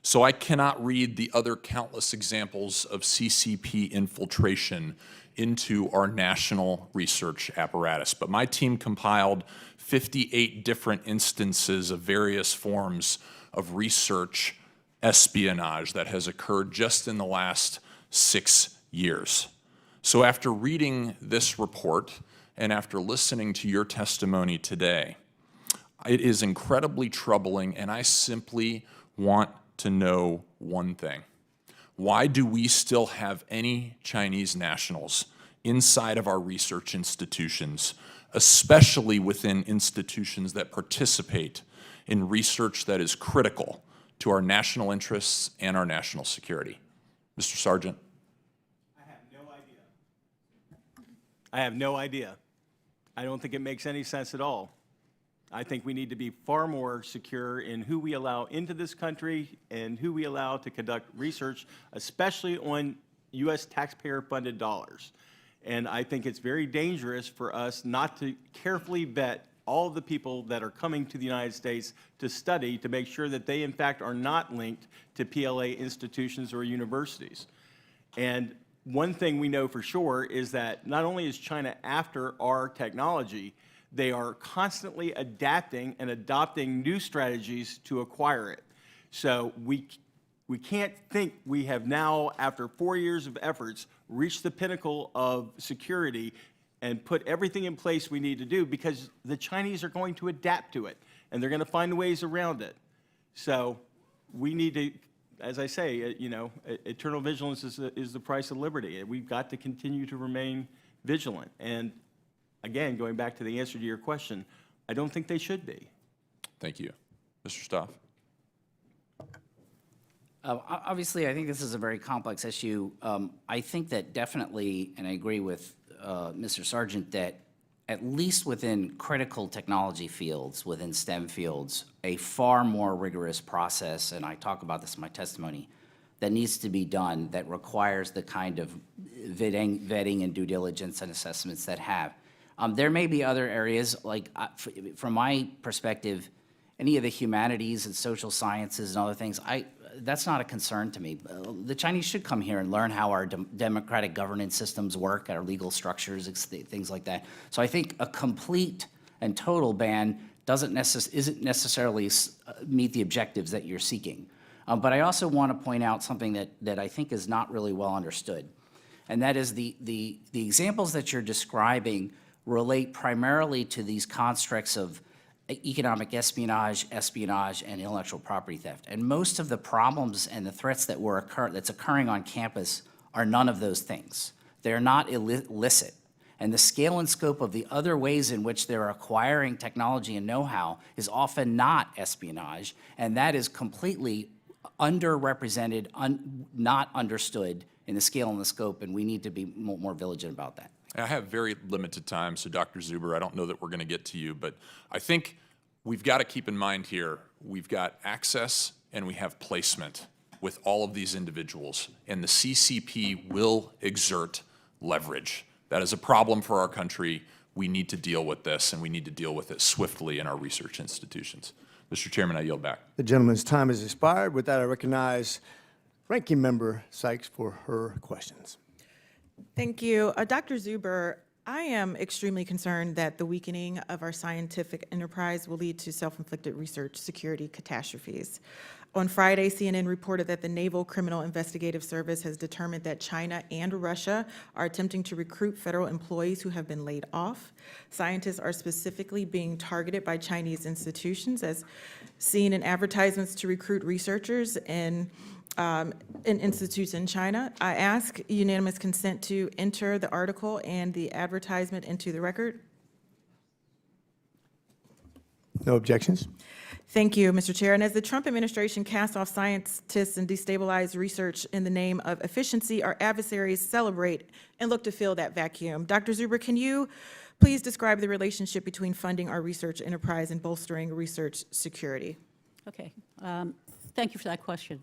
so I cannot read the other countless examples of CCP infiltration into our national research apparatus. But my team compiled 58 different instances of various forms of research espionage that has occurred just in the last 6 years. So after reading this report and after listening to your testimony today, it is incredibly troubling, and I simply want to know one thing. Why do we still have any Chinese nationals inside of our research institutions, especially within institutions that participate in research that is critical to our national interests and our national security? Mr. Sargent. I have no idea. I have no idea. I don't think it makes any sense at all. I think we need to be far more secure in who we allow into this country and who we allow to conduct research, especially on U.S. taxpayer-funded dollars. And I think it's very dangerous for us not to carefully vet all of the people that are coming to the United States to study to make sure that they, in fact, are not linked to PLA institutions or universities. And one thing we know for sure is that not only is China after our technology, they are constantly adapting and adopting new strategies to acquire it. So we can't think we have now, after 4 years of efforts, reached the pinnacle of security and put everything in place we need to do, because the Chinese are going to adapt to it, and they're going to find ways around it. So we need to, as I say, eternal vigilance is the price of liberty. We've got to continue to remain vigilant. And again, going back to the answer to your question, I don't think they should be. Thank you. Mr. Stoff. Obviously, I think this is a very complex issue. I think that definitely, and I agree with Mr. Sargent, that at least within critical technology fields, within STEM fields, a far more rigorous process, and I talk about this in my testimony, that needs to be done that requires the kind of vetting and due diligence and assessments that have. There may be other areas, like from my perspective, any of the humanities and social sciences and other things, that's not a concern to me. The Chinese should come here and learn how our democratic governance systems work, our legal structures, things like that. So I think a complete and total ban isn't necessarily meet the objectives that you're seeking. But I also want to point out something that I think is not really well understood, and that is the examples that you're describing relate primarily to these constructs of economic espionage, and intellectual property theft. And most of the problems and the threats that's occurring on campus are none of those things. They're not illicit. And the scale and scope of the other ways in which they're acquiring technology and know-how is often not espionage, and that is completely underrepresented, not understood in the scale and the scope, and we need to be more vigilant about that. I have very limited time, so Dr. Zuber, I don't know that we're going to get to you, but I think we've got to keep in mind here, we've got access and we have placement with all of these individuals, and the CCP will exert leverage. That is a problem for our country. We need to deal with this, and we need to deal with it swiftly in our research institutions. Mr. Chairman, I yield back. The gentleman's time has expired. With that, I recognize Ranking Member Sykes for her questions. Thank you. Dr. Zuber, I am extremely concerned that the weakening of our scientific enterprise will lead to self-inflicted research security catastrophes. On Friday, CNN reported that the Naval Criminal Investigative Service has determined that China and Russia are attempting to recruit federal employees who have been laid off. Scientists are specifically being targeted by Chinese institutions, as seen in advertisements to recruit researchers in institutes in China. I ask unanimous consent to enter the article and the advertisement into the record. No objections? Thank you, Mr. Chair. And as the Trump administration casts off scientists and destabilize research in the name of efficiency, our adversaries celebrate and look to fill that vacuum. Dr. Zuber, can you please describe the relationship between funding our research enterprise and bolstering research security? Okay. Thank you for that question.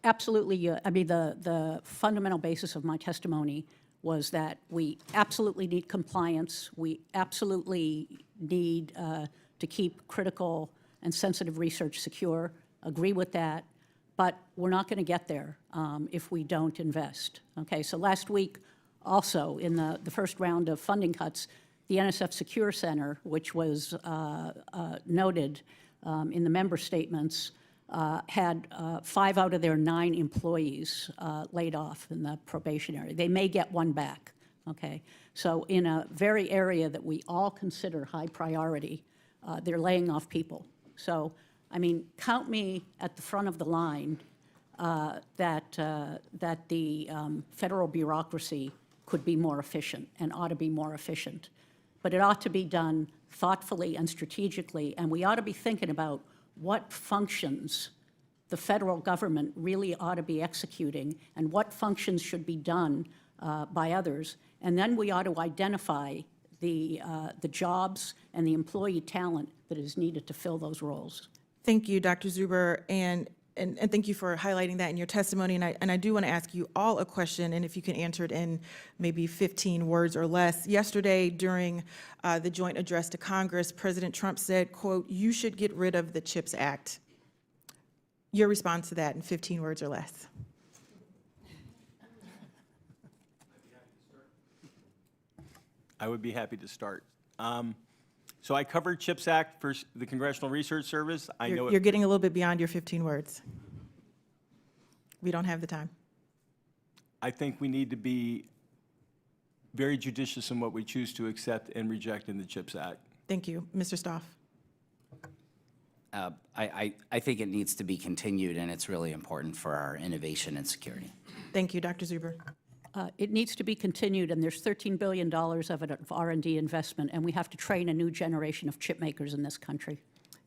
Absolutely, I mean, the fundamental basis of my testimony was that we absolutely need compliance. We absolutely need to keep critical and sensitive research secure. Agree with that. But we're not going to get there if we don't invest. Okay, so last week, also in the first round of funding cuts, the NSF Secure Center, which was noted in the member statements, had 5 out of their 9 employees laid off in the probationary. They may get 1 back, okay? So in a very area that we all consider high priority, they're laying off people. So, I mean, count me at the front of the line that the federal bureaucracy could be more efficient and ought to be more efficient. But it ought to be done thoughtfully and strategically, and we ought to be thinking about what functions the federal government really ought to be executing and what functions should be done by others. And then we ought to identify the jobs and the employee talent that is needed to fill those roles. Thank you, Dr. Zuber, and thank you for highlighting that in your testimony. And I do want to ask you all a question, and if you can answer it in maybe 15 words or less. Yesterday, during the joint address to Congress, President Trump said, quote, "You should get rid of the CHIPS Act." Your response to that in 15 words or less. I would be happy to start. So I covered CHIPS Act for the Congressional Research Service. I know You're getting a little bit beyond your 15 words. We don't have the time. I think we need to be very judicious in what we choose to accept and reject in the CHIPS Act. Thank you. Mr. Stoff. I think it needs to be continued, and it's really important for our innovation and security. Thank you, Dr. Zuber. It needs to be continued, and there's $13 billion of it of R&D investment, and we have to train a new generation of chip makers in this country.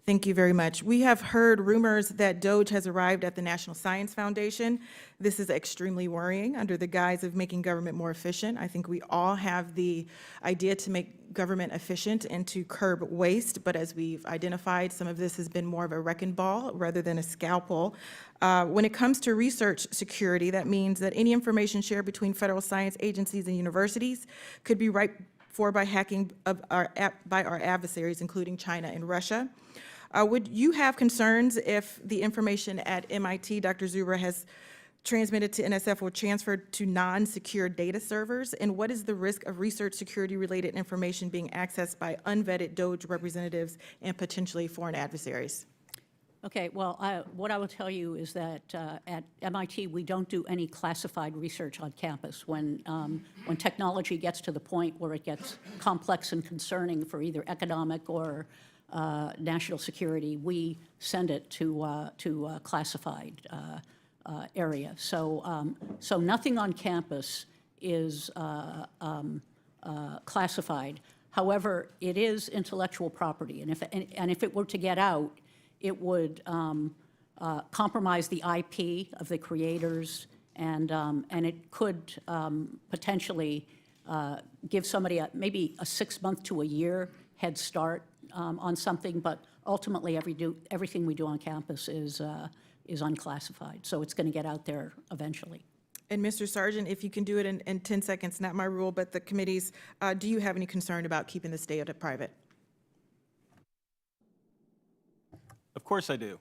Thank you very much. We have heard rumors that DOGE has arrived at the National Science Foundation. This is extremely worrying under the guise of making government more efficient. I think we all have the idea to make government efficient and to curb waste, but as we've identified, some of this has been more of a wrecking ball rather than a scalpel. When it comes to research security, that means that any information shared between federal science agencies and universities could be ripe for by hacking by our adversaries, including China and Russia. Would you have concerns if the information at MIT, Dr. Zuber, has transmitted to NSF or transferred to non-secure data servers? And what is the risk of research security-related information being accessed by unvetted DOGE representatives and potentially foreign adversaries? Okay, well, what I will tell you is that at MIT, we don't do any classified research on campus. When technology gets to the point where it gets complex and concerning for either economic or national security, we send it to a classified area. So nothing on campus is classified. However, it is intellectual property, and if it were to get out, it would compromise the IP of the creators, and it could potentially give somebody maybe a 6-month to a year head start on something, but ultimately everything we do on campus is unclassified, so it's going to get out there eventually. And Mr. Sargent, if you can do it in 10 seconds, not my rule, but the committee's, do you have any concern about keeping this data private? Of course I do.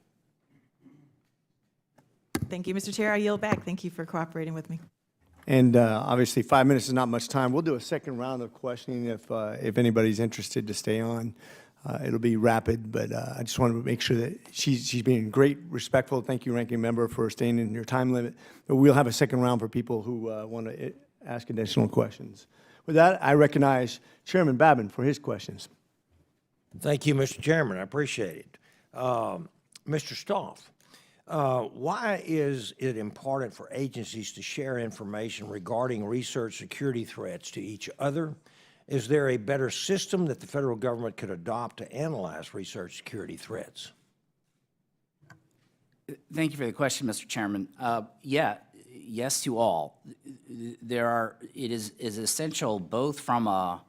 Thank you, Mr. Chair. I yield back. Thank you for cooperating with me. And obviously, 5 minutes is not much time. We'll do a second round of questioning if anybody's interested to stay on. It'll be rapid, but I just wanted to make sure that she's being great, respectful. Thank you, Ranking Member, for staying in your time limit. But we'll have a second round for people who want to ask additional questions. With that, I recognize Chairman Babin for his questions. Thank you, Mr. Chairman. I appreciate it. Mr. Stoff, why is it important for agencies to share information regarding research security threats to each other Is there a better system that the federal government could adopt to analyze research security threats? Thank you for the question, Mr. Chairman. Yes to all. It is essential both from a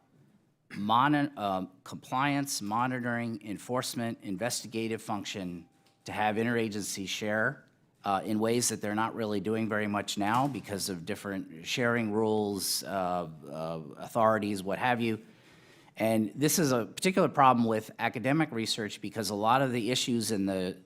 compliance, monitoring, enforcement, investigative function to have interagency share in ways that they're not really doing very much now because of different sharing rules, authorities, what have you. And this is a particular problem with academic research because a lot of the issues in the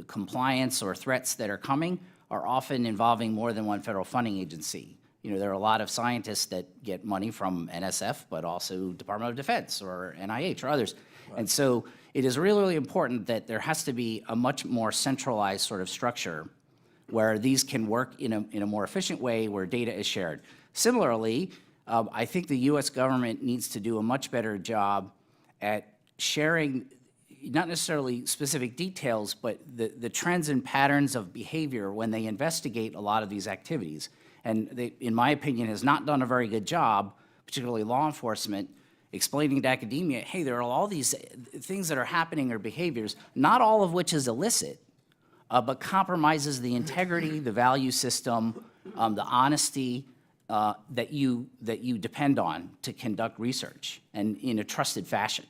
compliance or threats that are coming are often involving more than one federal funding agency. You know, there are a lot of scientists that get money from NSF, but also Department of Defense or NIH or others. Right. And so it is really, really important that there has to be a much more centralized sort of structure where these can work in a more efficient way where data is shared. Similarly, I think the U.S. government needs to do a much better job at sharing not necessarily specific details, but the trends and patterns of behavior when they investigate a lot of these activities. And they, in my opinion, has not done a very good job, particularly law enforcement, explaining to academia, hey, there are all these things that are happening or behaviors, not all of which is illicit, but compromises the integrity, the value system, the honesty that you depend on to conduct research and in a trusted fashion.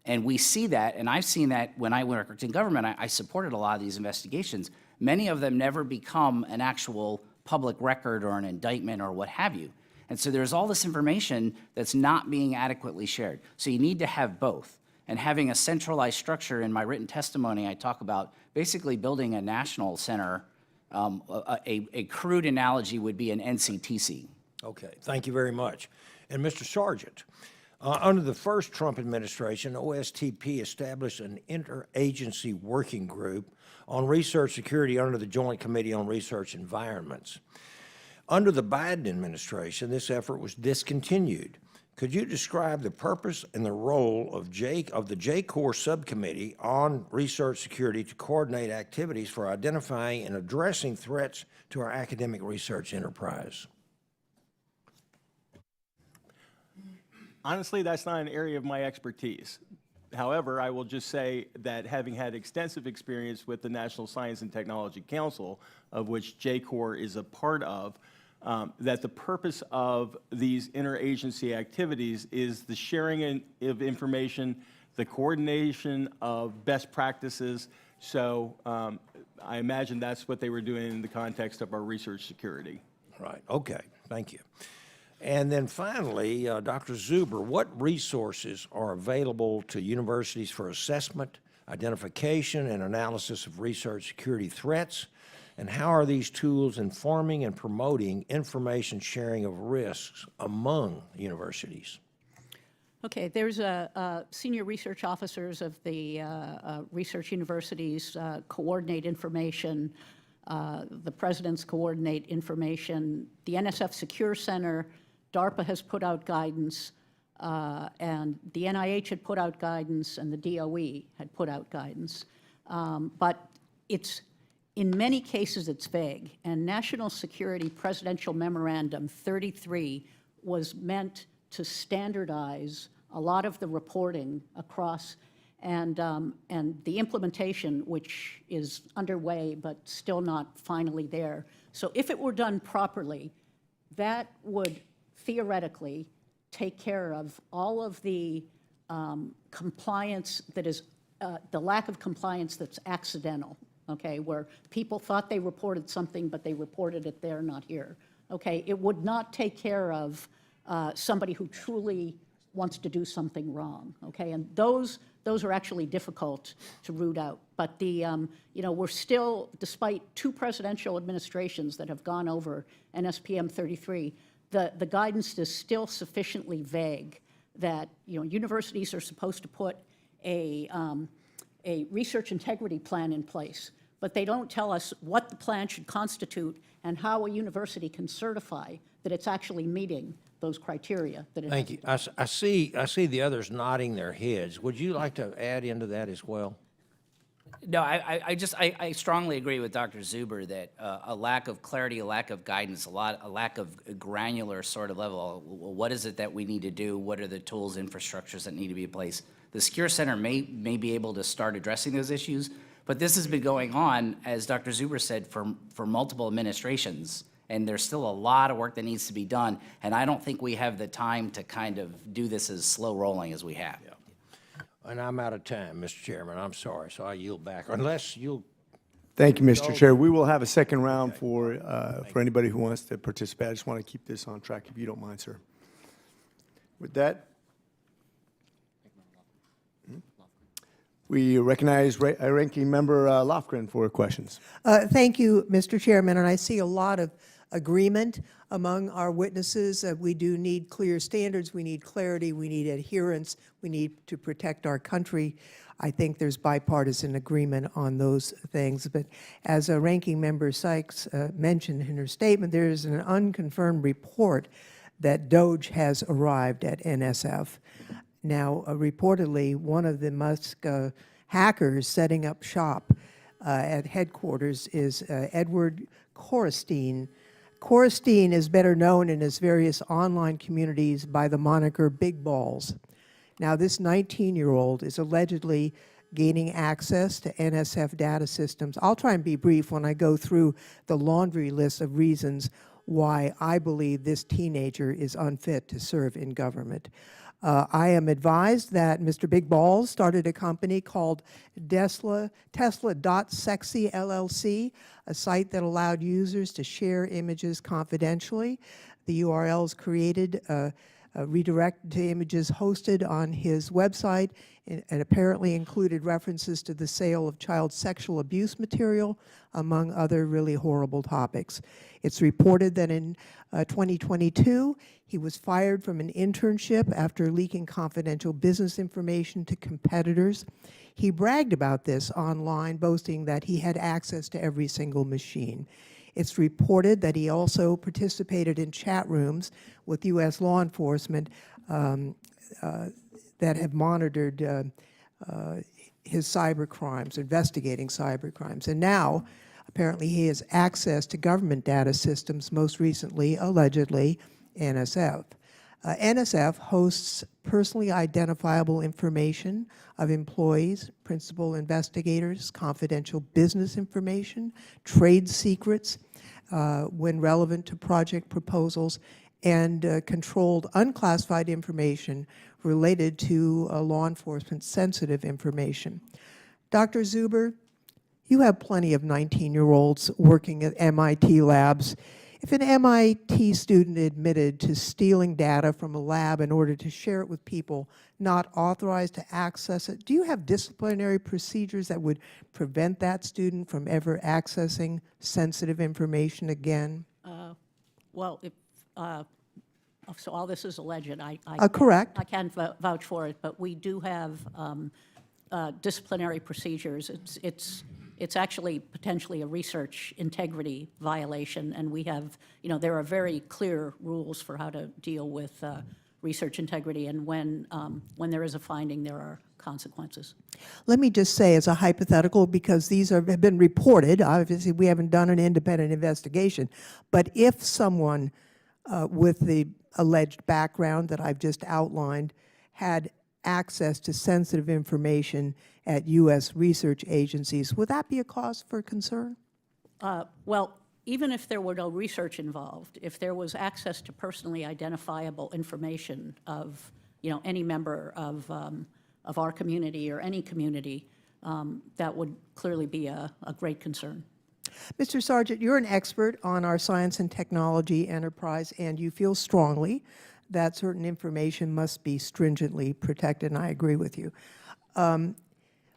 And we see that, and I've seen that when I worked in government, I supported a lot of these investigations. Many of them never become an actual public record or an indictment or what have you. And so there's all this information that's not being adequately shared. So you need to have both. And having a centralized structure, in my written testimony, I talk about basically building a national center. A crude analogy would be an NCTC. Okay, thank you very much. And Mr. Sargent, under the first Trump administration, OSTP established an interagency working group on research security under the Joint Committee on Research Environments. Under the Biden administration, this effort was discontinued. Could you describe the purpose and the role of the JCOR Subcommittee on Research Security to coordinate activities for identifying and addressing threats to our academic research enterprise? Honestly, that's not an area of my expertise. However, I will just say that having had extensive experience with the National Science and Technology Council, of which JCOR is a part of, that the purpose of these interagency activities is the sharing of information, the coordination of best practices. So I imagine that's what they were doing in the context of our research security. Right, okay, thank you. And then finally, Dr. Zuber, what resources are available to universities for assessment, identification, and analysis of research security threats? And how are these tools informing and promoting information sharing of risks among universities? Okay, there's senior research officers of the research universities coordinate information. The presidents coordinate information. The NSF Secure Center, DARPA has put out guidance, and the NIH had put out guidance, and the DOE had put out guidance. But in many cases, it's vague. And National Security Presidential Memorandum 33 was meant to standardize a lot of the reporting across, and the implementation, which is underway but still not finally there. So if it were done properly, that would theoretically take care of all of the compliance that is, the lack of compliance that's accidental, okay, where people thought they reported something, but they reported it there, not here. Okay, it would not take care of somebody who truly wants to do something wrong, okay? And those are actually difficult to root out. But the, we're still, despite 2 presidential administrations that have gone over NSPM 33, the guidance is still sufficiently vague that, universities are supposed to put a research integrity plan in place, but they don't tell us what the plan should constitute and how a university can certify that it's actually meeting those criteria. Thank you. I see the others nodding their heads. Would you like to add into that as well? No, I strongly agree with Dr. Zuber that a lack of clarity, a lack of guidance, a lack of granular sort of level. What is it that we need to do? What are the tools, infrastructures that need to be in place? The Secure Center may be able to start addressing those issues, but this has been going on, as Dr. Zuber said, for multiple administrations, and there's still a lot of work that needs to be done, and I don't think we have the time to kind of do this as slow rolling as we have. And I'm out of time, Mr. Chairman. I'm sorry, so I yield back, unless you'll. Thank you, Mr. Chair. We will have a second round for anybody who wants to participate. I just want to keep this on track, if you don't mind, sir. With that, we recognize Ranking Member Lofgren for questions. Thank you, Mr. Chairman, and I see a lot of agreement among our witnesses. We do need clear standards, we need clarity, we need adherence, we need to protect our country. I think there's bipartisan agreement on those things, but as Ranking Member Sykes mentioned in her statement, there is an unconfirmed report that DOGE has arrived at NSF. Now, reportedly, one of the Musk hackers setting up shop at headquarters is Edward Korestein. Korestein is better known in his various online communities by the moniker Big Balls. Now, this 19-year-old is allegedly gaining access to NSF data systems. I'll try and be brief when I go through the laundry list of reasons why I believe this teenager is unfit to serve in government. I am advised that Mr. Big Balls started a company called Tesla.sexy LLC, a site that allowed users to share images confidentially. The URLs created redirected to images hosted on his website and apparently included references to the sale of child sexual abuse material, among other really horrible topics. It's reported that in 2022, he was fired from an internship after leaking confidential business information to competitors. He bragged about this online, boasting that he had access to every single machine. It's reported that he also participated in chat rooms with U.S. law enforcement that have monitored his cyber crimes, investigating cyber crimes. And now, apparently, he has access to government data systems, most recently, allegedly, NSF. NSF hosts personally identifiable information of employees, principal investigators, confidential business information, trade secrets when relevant to project proposals, and controlled unclassified information related to law enforcement sensitive information. Dr. Zuber, you have plenty of 19-year-olds working at MIT labs. If an MIT student admitted to stealing data from a lab in order to share it with people not authorized to access it, do you have disciplinary procedures that would prevent that student from ever accessing sensitive information again? Well, if, so all this is alleged. Correct. I can't vouch for it, but we do have disciplinary procedures. It's actually potentially a research integrity violation, and we have, there are very clear rules for how to deal with research integrity, and when there is a finding, there are consequences. Let me just say as a hypothetical, because these have been reported, obviously we haven't done an independent investigation, but if someone with the alleged background that I've just outlined had access to sensitive information at U.S. research agencies, would that be a cause for concern? Well, even if there were no research involved, if there was access to personally identifiable information of, any member of our community or any community, that would clearly be a great concern. Mr. Sargent, you're an expert on our science and technology enterprise, and you feel strongly that certain information must be stringently protected, and I agree with you.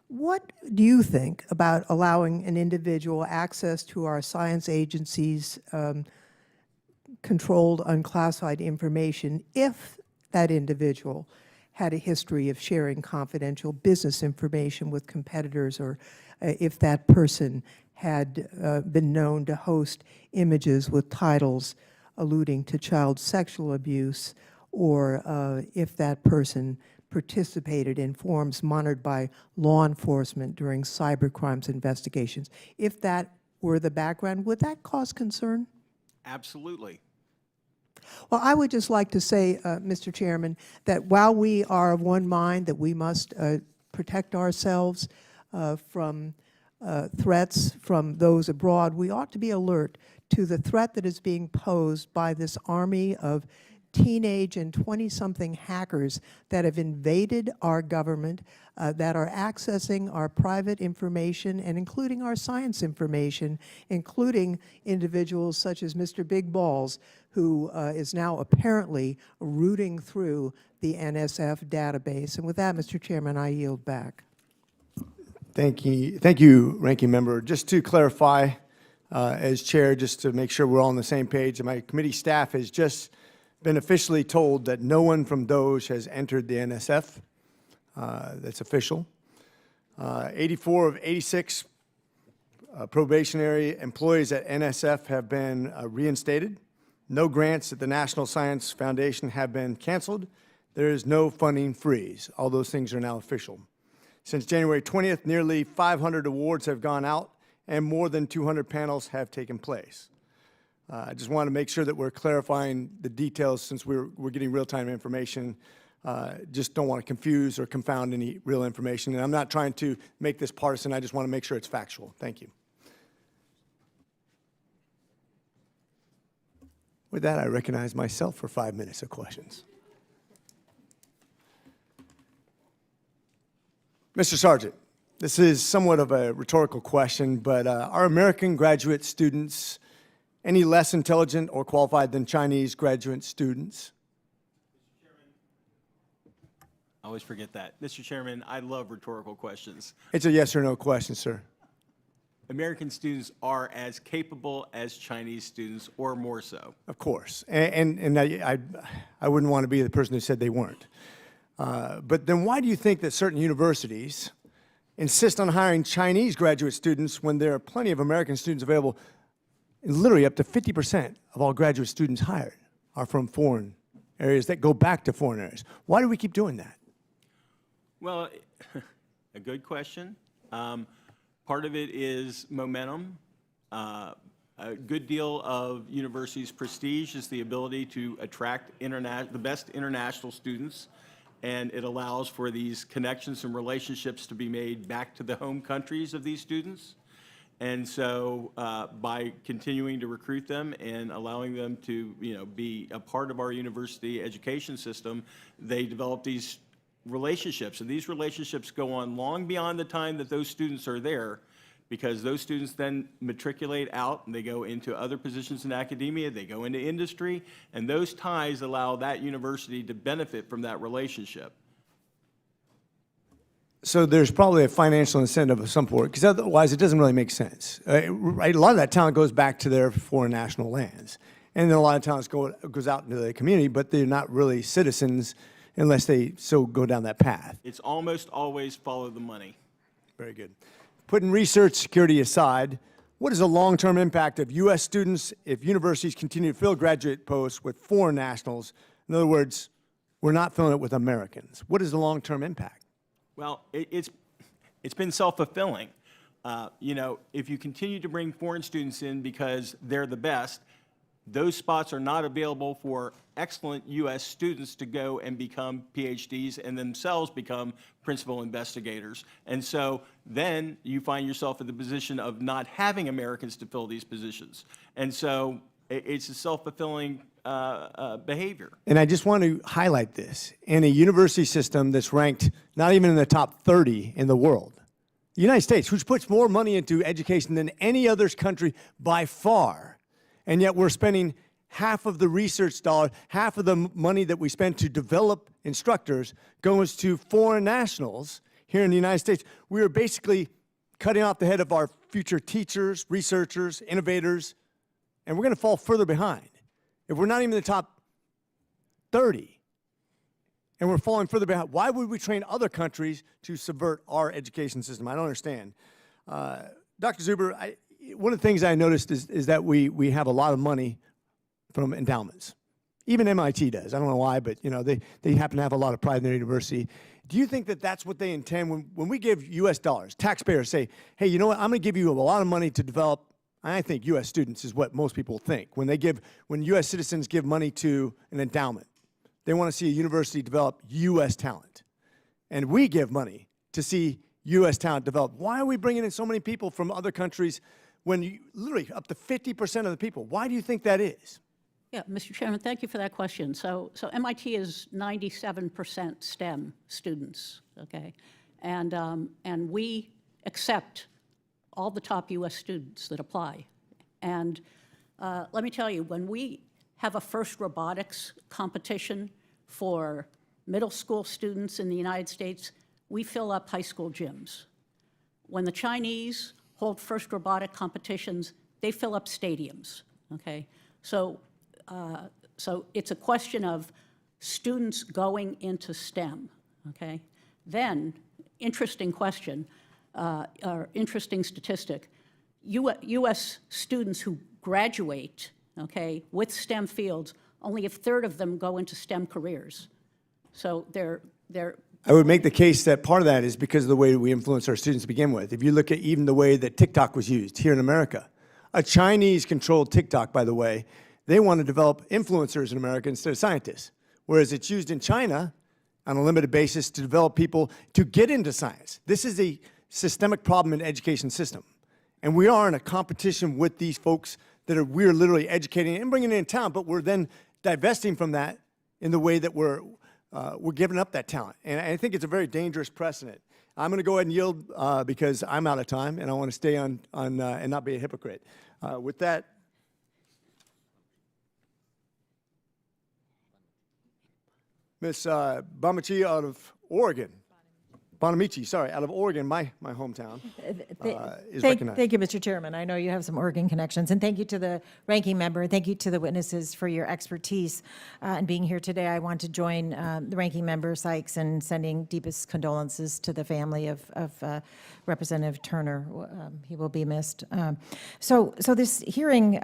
What do you think about allowing an individual access to our science agencies' controlled unclassified information if that individual had a history of sharing confidential business information with competitors, or if that person had been known to host images with titles alluding to child sexual abuse, or if that person participated in forums monitored by law enforcement during cybercrimes investigations. If that were the background, would that cause concern? Absolutely. Well, I would just like to say, Mr. Chairman, that while we are of one mind that we must protect ourselves from threats from those abroad, we ought to be alert to the threat that is being posed by this army of teenage and 20-something hackers that have invaded our government, that are accessing our private information and including our science information, including individuals such as Mr. Big Balls, who is now apparently rooting through the NSF database. And with that, Mr. Chairman, I yield back. Thank you, Ranking Member. Just to clarify, as chair, just to make sure we're all on the same page, my committee staff has just been officially told that no one from DOJ has entered the NSF. That's official. 84 of 86 probationary employees at NSF have been reinstated. No grants at the National Science Foundation have been canceled. There is no funding freeze. All those things are now official. Since January 20th, nearly 500 awards have gone out and more than 200 panels have taken place. I just want to make sure that we're clarifying the details since we're getting real-time information. Just don't want to confuse or confound any real information. And I'm not trying to make this partisan. I just want to make sure it's factual. Thank you. With that, I recognize myself for 5 minutes of questions. Mr. Sargent, this is somewhat of a rhetorical question, but are American graduate students any less intelligent or qualified than Chinese graduate students? I always forget that. Mr. Chairman, I love rhetorical questions. It's a yes or no question, sir. American students are as capable as Chinese students, or more so. Of course. And I wouldn't want to be the person who said they weren't. But then why do you think that certain universities insist on hiring Chinese graduate students when there are plenty of American students available? Literally up to 50% of all graduate students hired are from foreign areas that go back to foreign areas. Why do we keep doing that? Well, a good question. Part of it is momentum. A good deal of universities' prestige is the ability to attract the best international students, and it allows for these connections and relationships to be made back to the home countries of these students. And so by continuing to recruit them and allowing them to, be a part of our university education system, they develop these relationships. And these relationships go on long beyond the time that those students are there, because those students then matriculate out and they go into other positions in academia, they go into industry, and those ties allow that university to benefit from that relationship. So there's probably a financial incentive of some sort, because otherwise it doesn't really make sense. Right? A lot of that talent goes back to their foreign national lands. And then a lot of talent goes out into the community, but they're not really citizens unless they so go down that path. It's almost always follow the money. Very good. Putting research security aside, what is the long-term impact of U.S. students if universities continue to fill graduate posts with foreign nationals? In other words, we're not filling it with Americans. What is the long-term impact? Well, it's been self-fulfilling. If you continue to bring foreign students in because they're the best, those spots are not available for excellent U.S. students to go and become PhDs and themselves become principal investigators. And so then you find yourself in the position of not having Americans to fill these positions. And so it's a self-fulfilling behavior. And I just want to highlight this. In a university system that's ranked not even in the top 30 in the world, the United States, which puts more money into education than any other country by far, and yet we're spending half of the research dollars, half of the money that we spend to develop instructors goes to foreign nationals here in the United States. We are basically cutting off the head of our future teachers, researchers, innovators, and we're going to fall further behind. If we're not even in the top 30 and we're falling further behind, why would we train other countries to subvert our education system? I don't understand. Dr. Zuber, one of the things I noticed is that we have a lot of money from endowments. Even MIT does. I don't know why, but they happen to have a lot of pride in their university. Do you think that that's what they intend when we give U.S. dollars? Taxpayers say, hey, you know what? I'm going to give you a lot of money to develop. I think U.S. students is what most people think. When U.S. citizens give money to an endowment, they want to see a university develop U.S. talent. And we give money to see U.S. talent develop. Why are we bringing in so many people from other countries when literally up to 50% of the people? Why do you think that is? Yeah, Mr. Chairman, thank you for that question. So MIT is 97% STEM students, okay? And we accept all the top U.S. students that apply. And let me tell you, when we have a FIRST robotics competition for middle school students in the United States, we fill up high school gyms. When the Chinese hold FIRST robotic competitions, they fill up stadiums, okay? So it's a question of students going into STEM, okay? Then, interesting question, or interesting statistic, U.S. students who graduate, okay, with STEM fields, only a third of them go into STEM careers. So they're I would make the case that part of that is because of the way we influence our students to begin with. If you look at even the way that TikTok was used here in America, a Chinese-controlled TikTok, by the way, they want to develop influencers in America instead of scientists, whereas it's used in China on a limited basis to develop people to get into science. This is a systemic problem in the education system. And we are in a competition with these folks that we're literally educating and bringing in talent, but we're then divesting from that in the way that we're giving up that talent. And I think it's a very dangerous precedent. I'm going to go ahead and yield because I'm out of time, and I want to stay on and not be a hypocrite. With that, Ms. Bonamici out of Oregon. Bonamici, sorry, out of Oregon, my hometown, is recognized. Thank you, Mr. Chairman. I know you have some Oregon connections, and thank you to the ranking member. Thank you to the witnesses for your expertise in being here today. I want to join the ranking member Sykes in sending deepest condolences to the family of Representative Turner. He will be missed. So this hearing,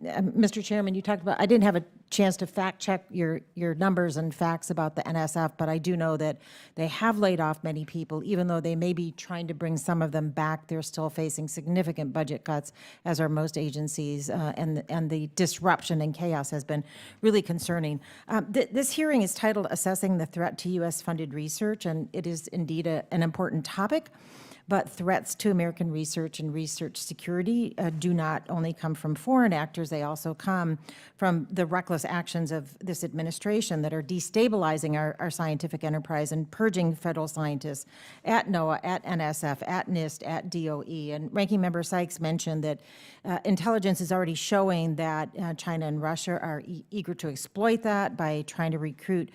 Mr. Chairman, you talked about, I didn't have a chance to fact check your numbers and facts about the NSF, but I do know that they have laid off many people. Even though they may be trying to bring some of them back, they're still facing significant budget cuts, as are most agencies, and the disruption and chaos has been really concerning. This hearing is titled Assessing the Threat to U.S.-Funded Research, and it is indeed an important topic. But threats to American research and research security do not only come from foreign actors, they also come from the reckless actions of this administration that are destabilizing our scientific enterprise and purging federal scientists at NOAA, at NSF, at NIST, at DOE. And Ranking Member Sykes mentioned that intelligence is already showing that China and Russia are eager to exploit that by trying to recruit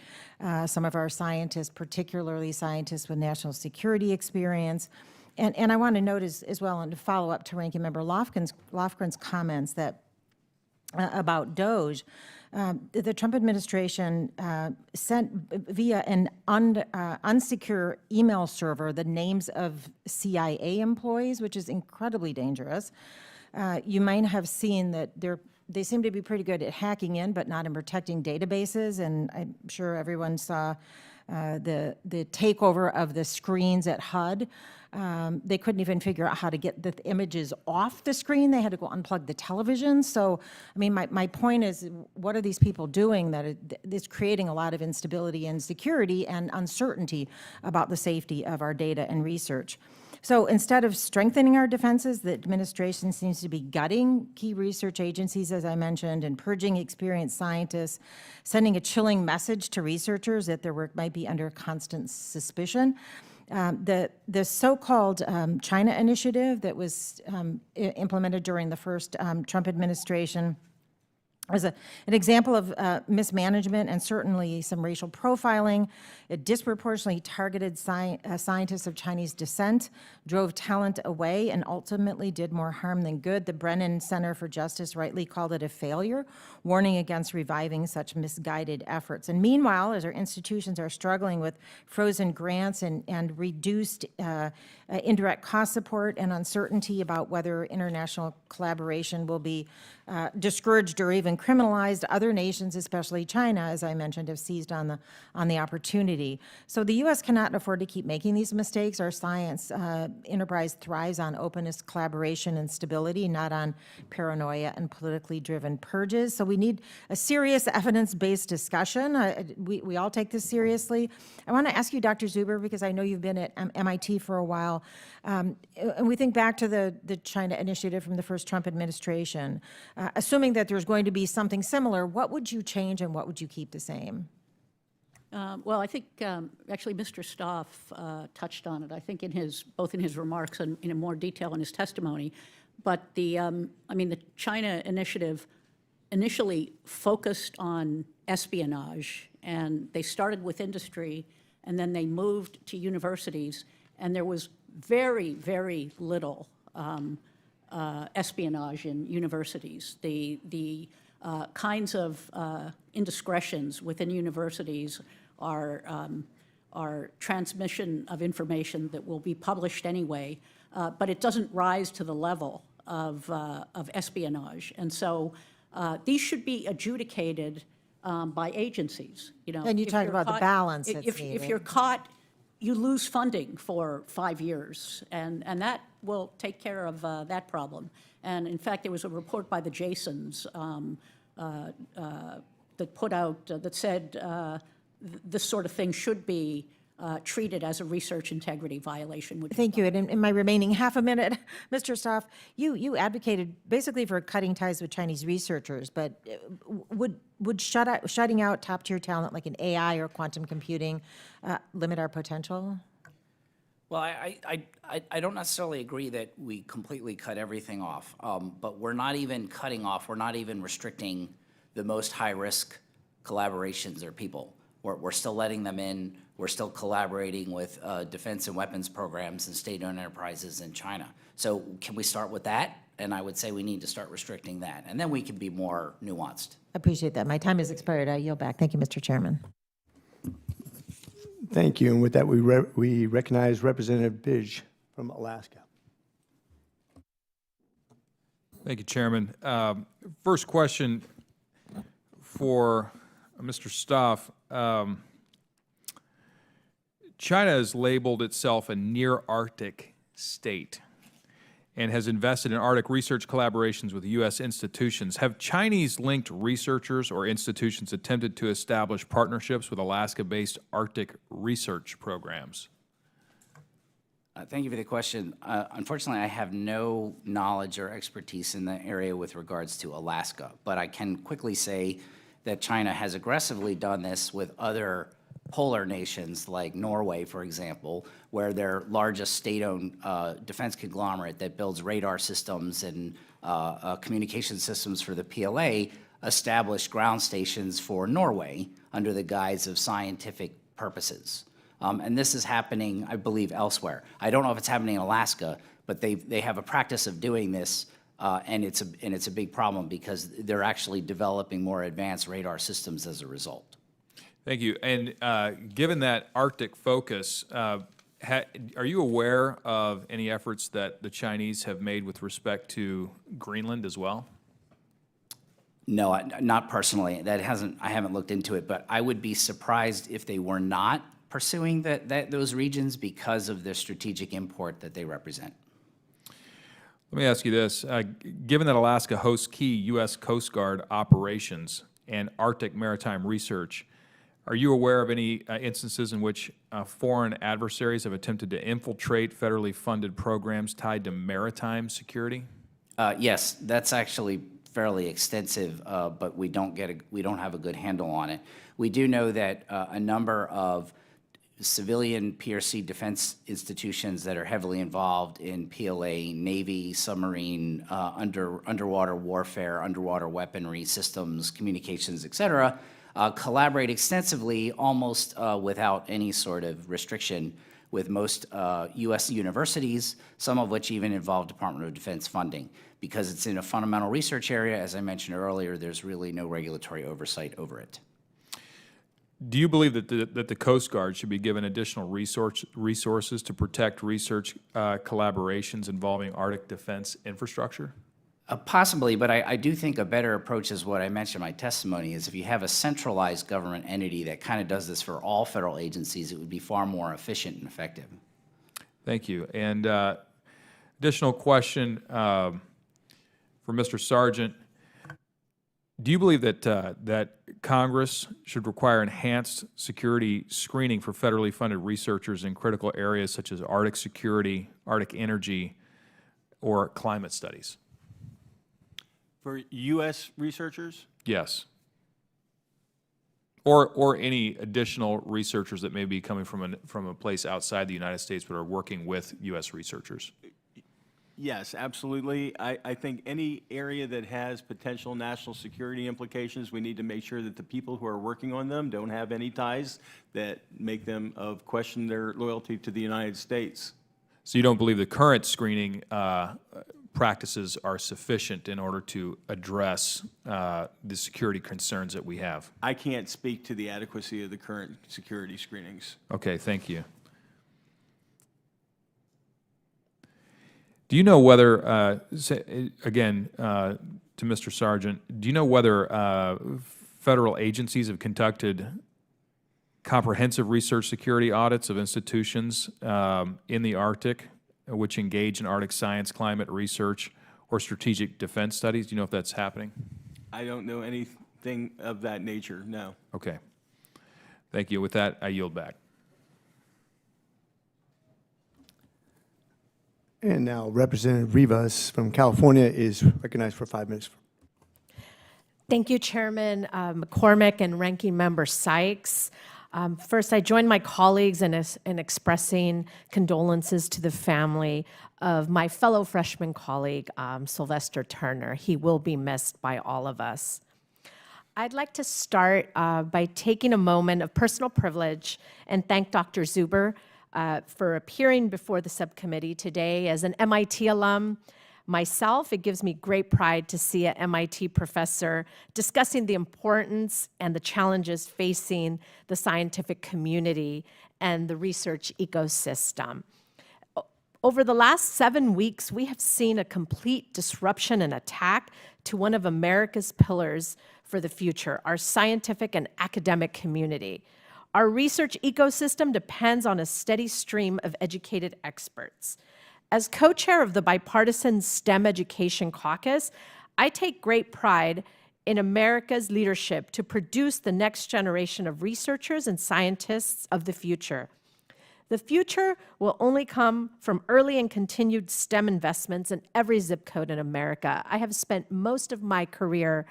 some of our scientists, particularly scientists with national security experience. And I want to note as well, and to follow up to Ranking Member Lofgren's comments that about DOGE, the Trump administration sent via an unsecure email server the names of CIA employees, which is incredibly dangerous. You might have seen that they seem to be pretty good at hacking in, but not in protecting databases. And I'm sure everyone saw the takeover of the screens at HUD. They couldn't even figure out how to get the images off the screen. They had to go unplug the television. So, I mean, my point is, what are these people doing that is creating a lot of instability and security and uncertainty about the safety of our data and research? So instead of strengthening our defenses, the administration seems to be gutting key research agencies, as I mentioned, and purging experienced scientists, sending a chilling message to researchers that their work might be under constant suspicion. The so-called China initiative that was implemented during the first Trump administration was an example of mismanagement and certainly some racial profiling. It disproportionately targeted scientists of Chinese descent, drove talent away, and ultimately did more harm than good. The Brennan Center for Justice rightly called it a failure, warning against reviving such misguided efforts. And meanwhile, as our institutions are struggling with frozen grants and reduced indirect cost support and uncertainty about whether international collaboration will be discouraged or even criminalized. Other nations, especially China, as I mentioned, have seized on the opportunity. So the U.S. cannot afford to keep making these mistakes. Our science enterprise thrives on openness, collaboration, and stability, not on paranoia and politically driven purges. So we need a serious evidence-based discussion. We all take this seriously. I want to ask you, Dr. Zuber, because I know you've been at MIT for a while, and we think back to the China initiative from the first Trump administration. Assuming that there's going to be something similar, what would you change and what would you keep the same? Well, I think actually Mr. Stoff touched on it, I think both in his remarks and in more detail in his testimony. But the China initiative initially focused on espionage, and they started with industry, and then they moved to universities, and there was very, very little espionage in universities. The kinds of indiscretions within universities are transmission of information that will be published anyway, but it doesn't rise to the level of espionage. And so these should be adjudicated by agencies. And you talked about the balance that's if needed. you're caught, you lose funding for 5 years, and that will take care of that problem. And in fact, there was a report by the Jasons that put out, that said this sort of thing should be treated as a research integrity violation. Thank you. And in my remaining half a minute, Mr. Stoff, you advocated basically for cutting ties with Chinese researchers, but would shutting out top-tier talent like in AI or quantum computing limit our potential? Well, I don't necessarily agree that we completely cut everything off, but we're not even cutting off, we're not even restricting the most high-risk collaborations or people. We're still letting them in. We're still collaborating with defense and weapons programs and state-owned enterprises in China. So can we start with that? And I would say we need to start restricting that, and then we can be more nuanced. I appreciate that. My time has expired. I yield back. Thank you, Mr. Chairman. Thank you. And with that, we recognize Representative Bidge from Alaska. Thank you, Chairman. First question for Mr. Stoff. China has labeled itself a near-Arctic state and has invested in Arctic research collaborations with U.S. institutions. Have Chinese-linked researchers or institutions attempted to establish partnerships with Alaska-based Arctic research programs? Thank you for the question. Unfortunately, I have no knowledge or expertise in the area with regards to Alaska, but I can quickly say that China has aggressively done this with other polar nations like Norway, for example, where their largest state-owned defense conglomerate that builds radar systems and communication systems for the PLA established ground stations for Norway under the guise of scientific purposes. And this is happening, I believe, elsewhere. I don't know if it's happening in Alaska, but they have a practice of doing this, and it's a big problem because they're actually developing more advanced radar systems as a result. Thank you. And given that Arctic focus, are you aware of any efforts that the Chinese have made with respect to Greenland as well? No, not personally. I haven't looked into it, but I would be surprised if they were not pursuing those regions because of the strategic import that they represent. Let me ask you this. Given that Alaska hosts key U.S. Coast Guard operations and Arctic maritime research, are you aware of any instances in which foreign adversaries have attempted to infiltrate federally funded programs tied to maritime security? Yes, that's actually fairly extensive, but we don't have a good handle on it. We do know that a number of civilian PRC defense institutions that are heavily involved in PLA, Navy, submarine, underwater warfare, underwater weaponry systems, communications, et cetera, collaborate extensively, almost without any sort of restriction with most U.S. universities, some of which even involve Department of Defense funding. Because it's in a fundamental research area, as I mentioned earlier, there's really no regulatory oversight over it. Do you believe that the Coast Guard should be given additional resources to protect research collaborations involving Arctic defense infrastructure? Possibly, but I do think a better approach is what I mentioned in my testimony, is if you have a centralized government entity that kind of does this for all federal agencies, it would be far more efficient and effective. Thank you. And additional question for Mr. Sargent. Do you believe that that Congress should require enhanced security screening for federally funded researchers in critical areas such as Arctic security, Arctic energy, or climate studies? For U.S. researchers? Yes. Or any additional researchers that may be coming from a place outside the United States but are working with U.S. researchers? Yes, absolutely. I think any area that has potential national security implications, we need to make sure that the people who are working on them don't have any ties that make them question their loyalty to the United States. So you don't believe the current screening practices are sufficient in order to address the security concerns that we have? I can't speak to the adequacy of the current security screenings. Okay, thank you. Do you know whether, again, to Mr. Sargent, do you know whether federal agencies have conducted comprehensive research security audits of institutions in the Arctic, which engage in Arctic science, climate research, or strategic defense studies? Do you know if that's happening? I don't know anything of that nature, no. Okay. Thank you. With that, I yield back. And now Representative Rivas from California is recognized for 5 minutes. Thank you, Chairman McCormick and Ranking Member Sykes. First, I join my colleagues in expressing condolences to the family of my fellow freshman colleague, Sylvester Turner. He will be missed by all of us. I'd like to start by taking a moment of personal privilege and thank Dr. Zuber for appearing before the subcommittee today. As an MIT alum myself, it gives me great pride to see an MIT professor discussing the importance and the challenges facing the scientific community and the research ecosystem. Over the last 7 weeks, we have seen a complete disruption and attack to one of America's pillars for the future, our scientific and academic community. Our research ecosystem depends on a steady stream of educated experts. As co-chair of the Bipartisan STEM Education Caucus, I take great pride in America's leadership to produce the next generation of researchers and scientists of the future. The future will only come from early and continued STEM investments in every zip code in America. I have spent most of my career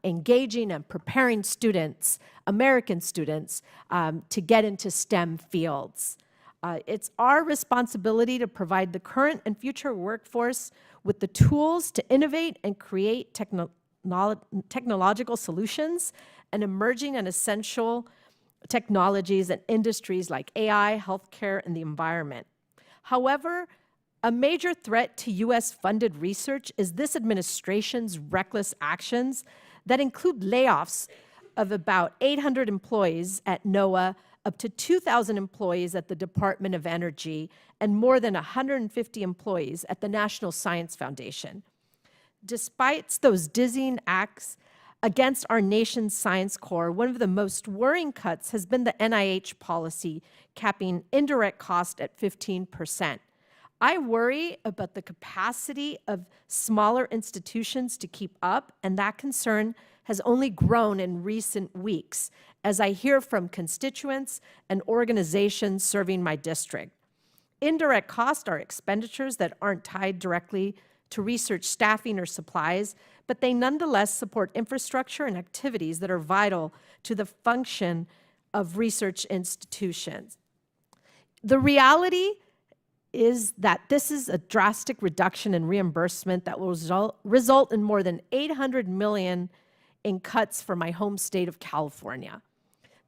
engaging and preparing students, American students, to get into STEM fields. It's our responsibility to provide the current and future workforce with the tools to innovate and create technological solutions and emerging and essential technologies and industries like AI, healthcare, and the environment. However, a major threat to U.S.-funded research is this administration's reckless actions that include layoffs of about 800 employees at NOAA, up to 2,000 employees at the Department of Energy, and more than 150 employees at the National Science Foundation. Despite those dizzying acts against our nation's science core, one of the most worrying cuts has been the NIH policy capping indirect cost at 15%. I worry about the capacity of smaller institutions to keep up, and that concern has only grown in recent weeks as I hear from constituents and organizations serving my district. Indirect costs are expenditures that aren't tied directly to research staffing or supplies, but they nonetheless support infrastructure and activities that are vital to the function of research institutions. The reality is that this is a drastic reduction in reimbursement that will result in more than $800 million in cuts for my home state of California.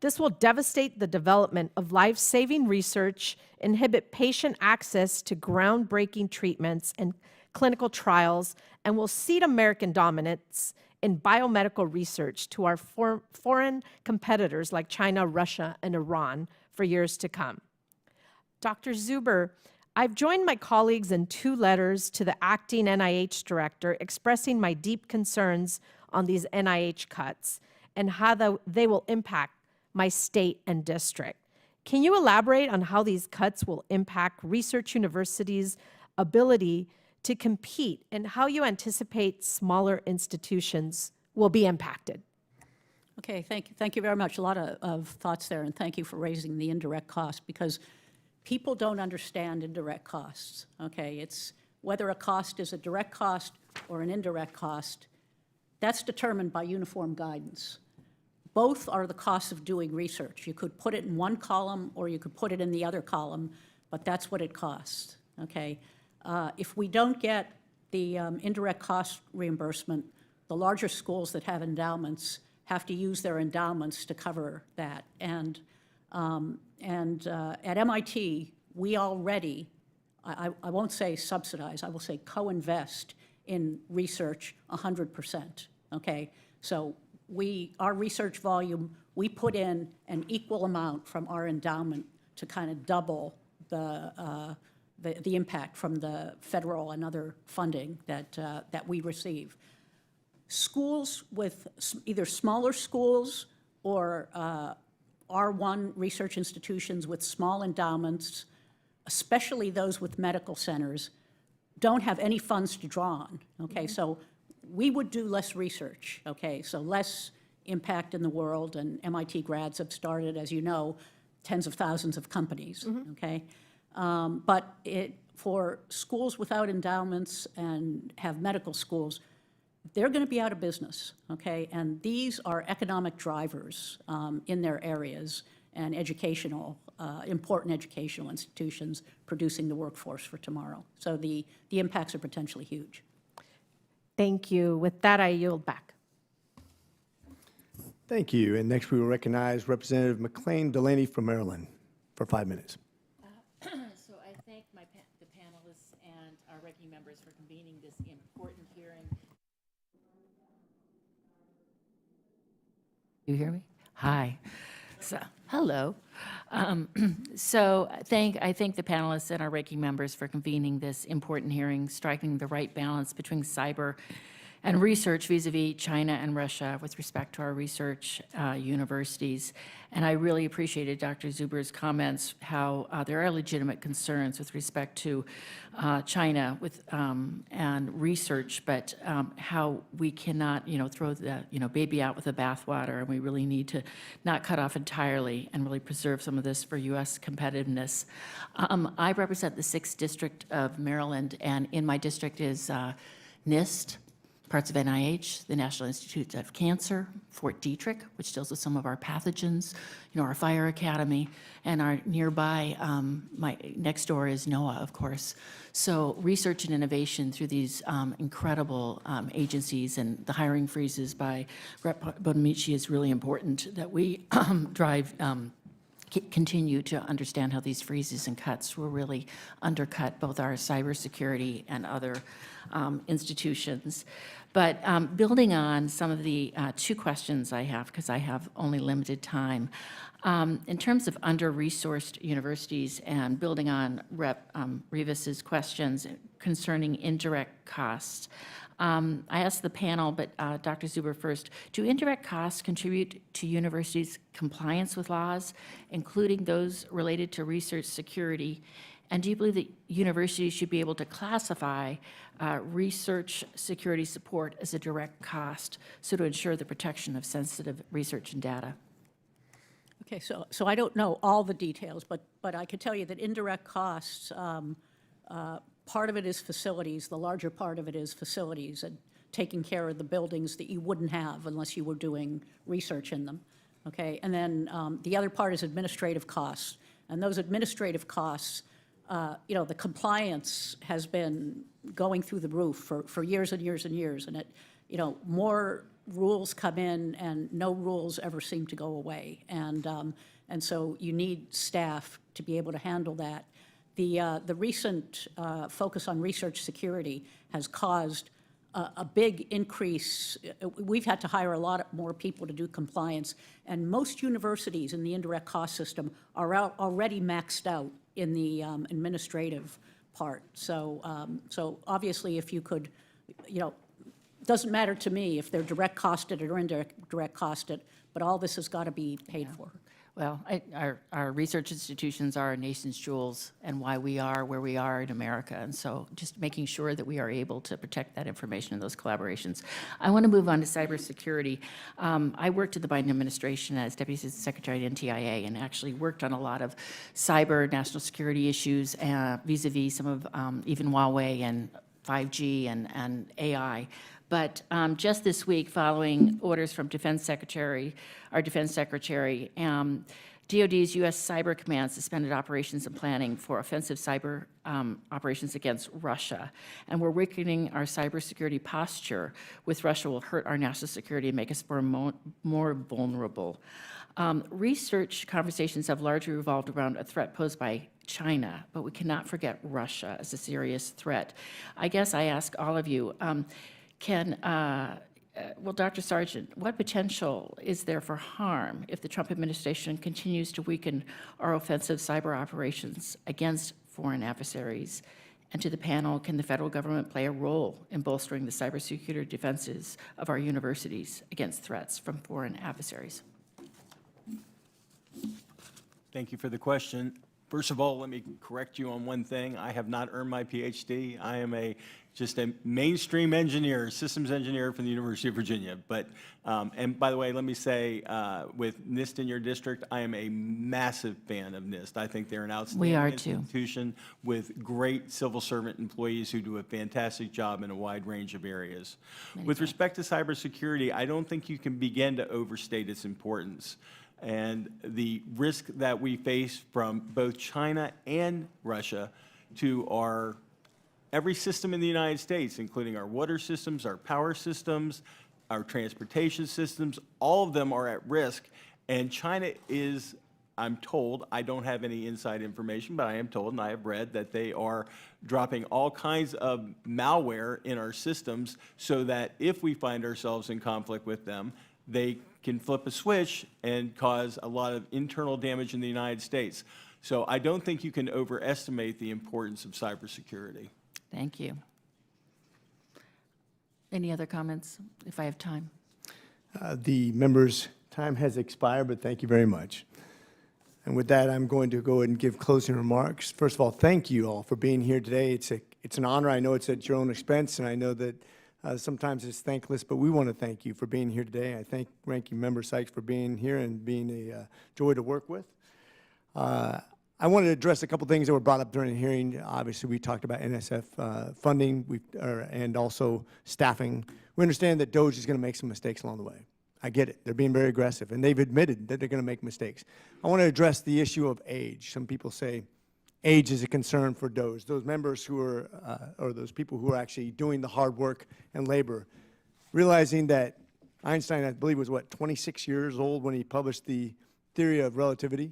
This will devastate the development of life-saving research, inhibit patient access to groundbreaking treatments and clinical trials, and will cede American dominance in biomedical research to our foreign competitors like China, Russia, and Iran for years to come. Dr. Zuber, I've joined my colleagues in 2 letters to the acting NIH director expressing my deep concerns on these NIH cuts and how they will impact my state and district. Can you elaborate on how these cuts will impact research universities' ability to compete and how you anticipate smaller institutions will be impacted? Okay, thank you very much. A lot of thoughts there, and thank you for raising the indirect cost, because people don't understand indirect costs, okay? It's whether a cost is a direct cost or an indirect cost, that's determined by uniform guidance. Both are the costs of doing research. You could put it in one column or you could put it in the other column, but that's what it costs, okay? If we don't get the indirect cost reimbursement, the larger schools that have endowments have to use their endowments to cover that. And at MIT, we already, I won't say subsidize, I will say co-invest in research 100%, okay? So our research volume, we put in an equal amount from our endowment to kind of double the impact from the federal and other funding that we receive. Schools with either smaller schools or R1 research institutions with small endowments, especially those with medical centers, don't have any funds to draw on, okay? So we would do less research, okay? So less impact in the world, and MIT grads have started, as you know, tens of thousands of companies, okay? But for schools without endowments and have medical schools, they're going to be out of business, okay? And these are economic drivers in their areas and important educational institutions producing the workforce for tomorrow. So the impacts are potentially huge. Thank you. With that, I yield back. Thank you. And next we will recognize Representative McLean Delaney from Maryland for 5 minutes. So I thank the panelists and our ranking members for convening this important hearing. You hear me? Hi. So, hello. I thank the panelists and our ranking members for convening this important hearing, striking the right balance between cyber and research vis-a-vis China and Russia with respect to our research universities. And I really appreciated Dr. Zuber's comments, how there are legitimate concerns with respect to China and research, but how we cannot, throw the, baby out with the bathwater, and we really need to not cut off entirely and really preserve some of this for U.S. competitiveness. I represent the 6th District of Maryland, and in my district is NIST, parts of NIH, the National Institute of Cancer, Fort Detrick, which deals with some of our pathogens, our fire academy, and our nearby, next door is NOAA, of course. So research and innovation through these incredible agencies, and the hiring freezes by Rep. Bonamici is really important, that we continue to understand how these freezes and cuts will really undercut both our cybersecurity and other institutions. But building on some of the 2 questions I have, because I have only limited time, in terms of under-resourced universities and building on Rep. Rivas's questions concerning indirect costs, I asked the panel, but Dr. Zuber first, do indirect costs contribute to universities' compliance with laws, including those related to research security? And do you believe that universities should be able to classify research security support as a direct cost, so to ensure the protection of sensitive research and data? Okay, so I don't know all the details, but I could tell you that indirect costs, part of it is facilities, the larger part of it is facilities and taking care of the buildings that you wouldn't have unless you were doing research in them, okay? And then the other part is administrative costs. And those administrative costs, the compliance has been going through the roof for years and years and years. And more rules come in and no rules ever seem to go away. And so you need staff to be able to handle that. The recent focus on research security has caused a big increase. We've had to hire a lot more people to do compliance, and most universities in the indirect cost system are already maxed out in the administrative part. So obviously, if you could, doesn't matter to me if they're direct costed or indirect costed, but all this has got to be paid for. Well, our research institutions are our nation's jewels and why we are where we are in America. And so just making sure that we are able to protect that information and those collaborations. I want to move on to cybersecurity. I worked in the Biden administration as Deputy Assistant Secretary at NTIA and actually worked on a lot of cyber national security issues vis-a-vis some of even Huawei and 5G and AI. But just this week, following orders from our Defense Secretary, DOD's U.S. Cyber Command suspended operations and planning for offensive cyber operations against Russia. And we're weakening our cybersecurity posture with Russia will hurt our national security and make us more vulnerable. Research conversations have largely revolved around a threat posed by China, but we cannot forget Russia as a serious threat. I guess I ask all of you, well, Dr. Sargent, what potential is there for harm if the Trump administration continues to weaken our offensive cyber operations against foreign adversaries? And to the panel, can the federal government play a role in bolstering the cybersecurity defenses of our universities against threats from foreign adversaries? Thank you for the question. First of all, let me correct you on one thing. I have not earned my PhD. I am just a mainstream engineer, systems engineer from the University of Virginia. But, and by the way, let me say, with NIST in your district, I am a massive fan of NIST. I think they're an outstanding institution with great civil servant employees who do a fantastic job in a wide range of areas. With respect to cybersecurity, I don't think you can begin to overstate its importance. And the risk that we face from both China and Russia to every system in the United States, including our water systems, our power systems, our transportation systems, all of them are at risk. And China is, I'm told, I don't have any inside information, but I am told and I have read that they are dropping all kinds of malware in our systems so that if we find ourselves in conflict with them, they can flip a switch and cause a lot of internal damage in the United States. So I don't think you can overestimate the importance of cybersecurity. Thank you. Any other comments, if I have time? The member's time has expired, but thank you very much. And with that, I'm going to go ahead and give closing remarks. First of all, thank you all for being here today. It's an honor. I know it's at your own expense, and I know that sometimes it's thankless, but we want to thank you for being here today. I thank Ranking Member Sykes for being here and being a joy to work with. I wanted to address a couple things that were brought up during the hearing. Obviously, we talked about NSF funding and also staffing. We understand that DOGE is going to make some mistakes along the way. I get it. They're being very aggressive, and they've admitted that they're going to make mistakes. I want to address the issue of age. Some people say age is a concern for DOGE. Those members who are, or those people who are actually doing the hard work and labor, realizing that Einstein, I believe, was, 26 years old when he published the theory of relativity,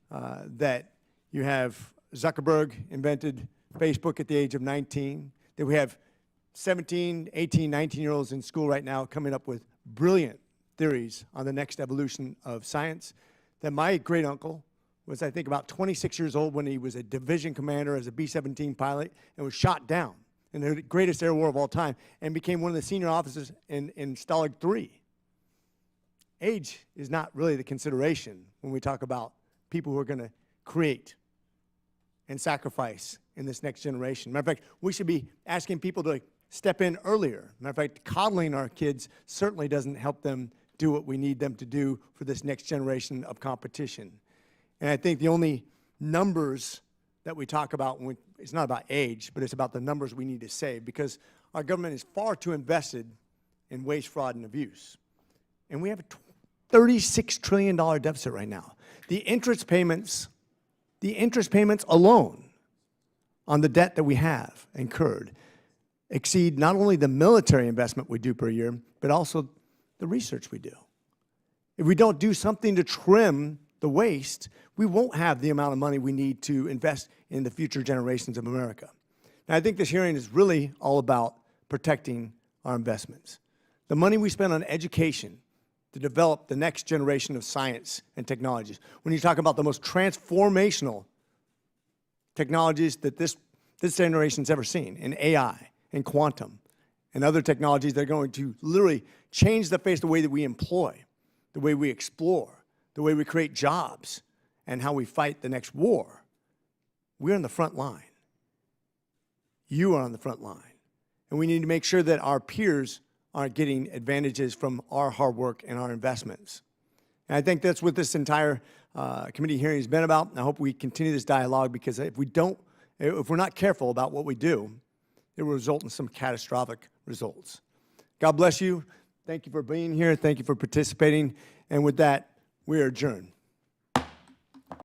that you have Zuckerberg invented Facebook at the age of 19, that we have 17, 18, 19-year-olds in school right now coming up with brilliant theories on the next evolution of science, that my great-uncle was, I think, about 26 years old when he was a division commander as a B-17 pilot and was shot down in the greatest air war of all time and became one of the senior officers in Stalag 3. Age is not really the consideration when we talk about people who are going to create and sacrifice in this next generation. Matter of fact, we should be asking people to step in earlier. Matter of fact, coddling our kids certainly doesn't help them do what we need them to do for this next generation of competition. And I think the only numbers that we talk about, it's not about age, but it's about the numbers we need to save, because our government is far too invested in waste, fraud, and abuse. And we have a $36 trillion deficit right now. The interest payments alone on the debt that we have incurred exceed not only the military investment we do per year, but also the research we do. If we don't do something to trim the waste, we won't have the amount of money we need to invest in the future generations of America. Now, I think this hearing is really all about protecting our investments. The money we spend on education to develop the next generation of science and technologies. When you talk about the most transformational technologies that this generation's ever seen in AI and quantum and other technologies that are going to literally change the face of the way that we employ, the way we explore, the way we create jobs, and how we fight the next war. We're on the front line. You are on the front line. And we need to make sure that our peers aren't getting advantages from our hard work and our investments. And I think that's what this entire committee hearing has been about. And I hope we continue this dialogue, because if we're not careful about what we do, it will result in some catastrophic results. God bless you. Thank you for being here. Thank you for participating. And with that, we are adjourned.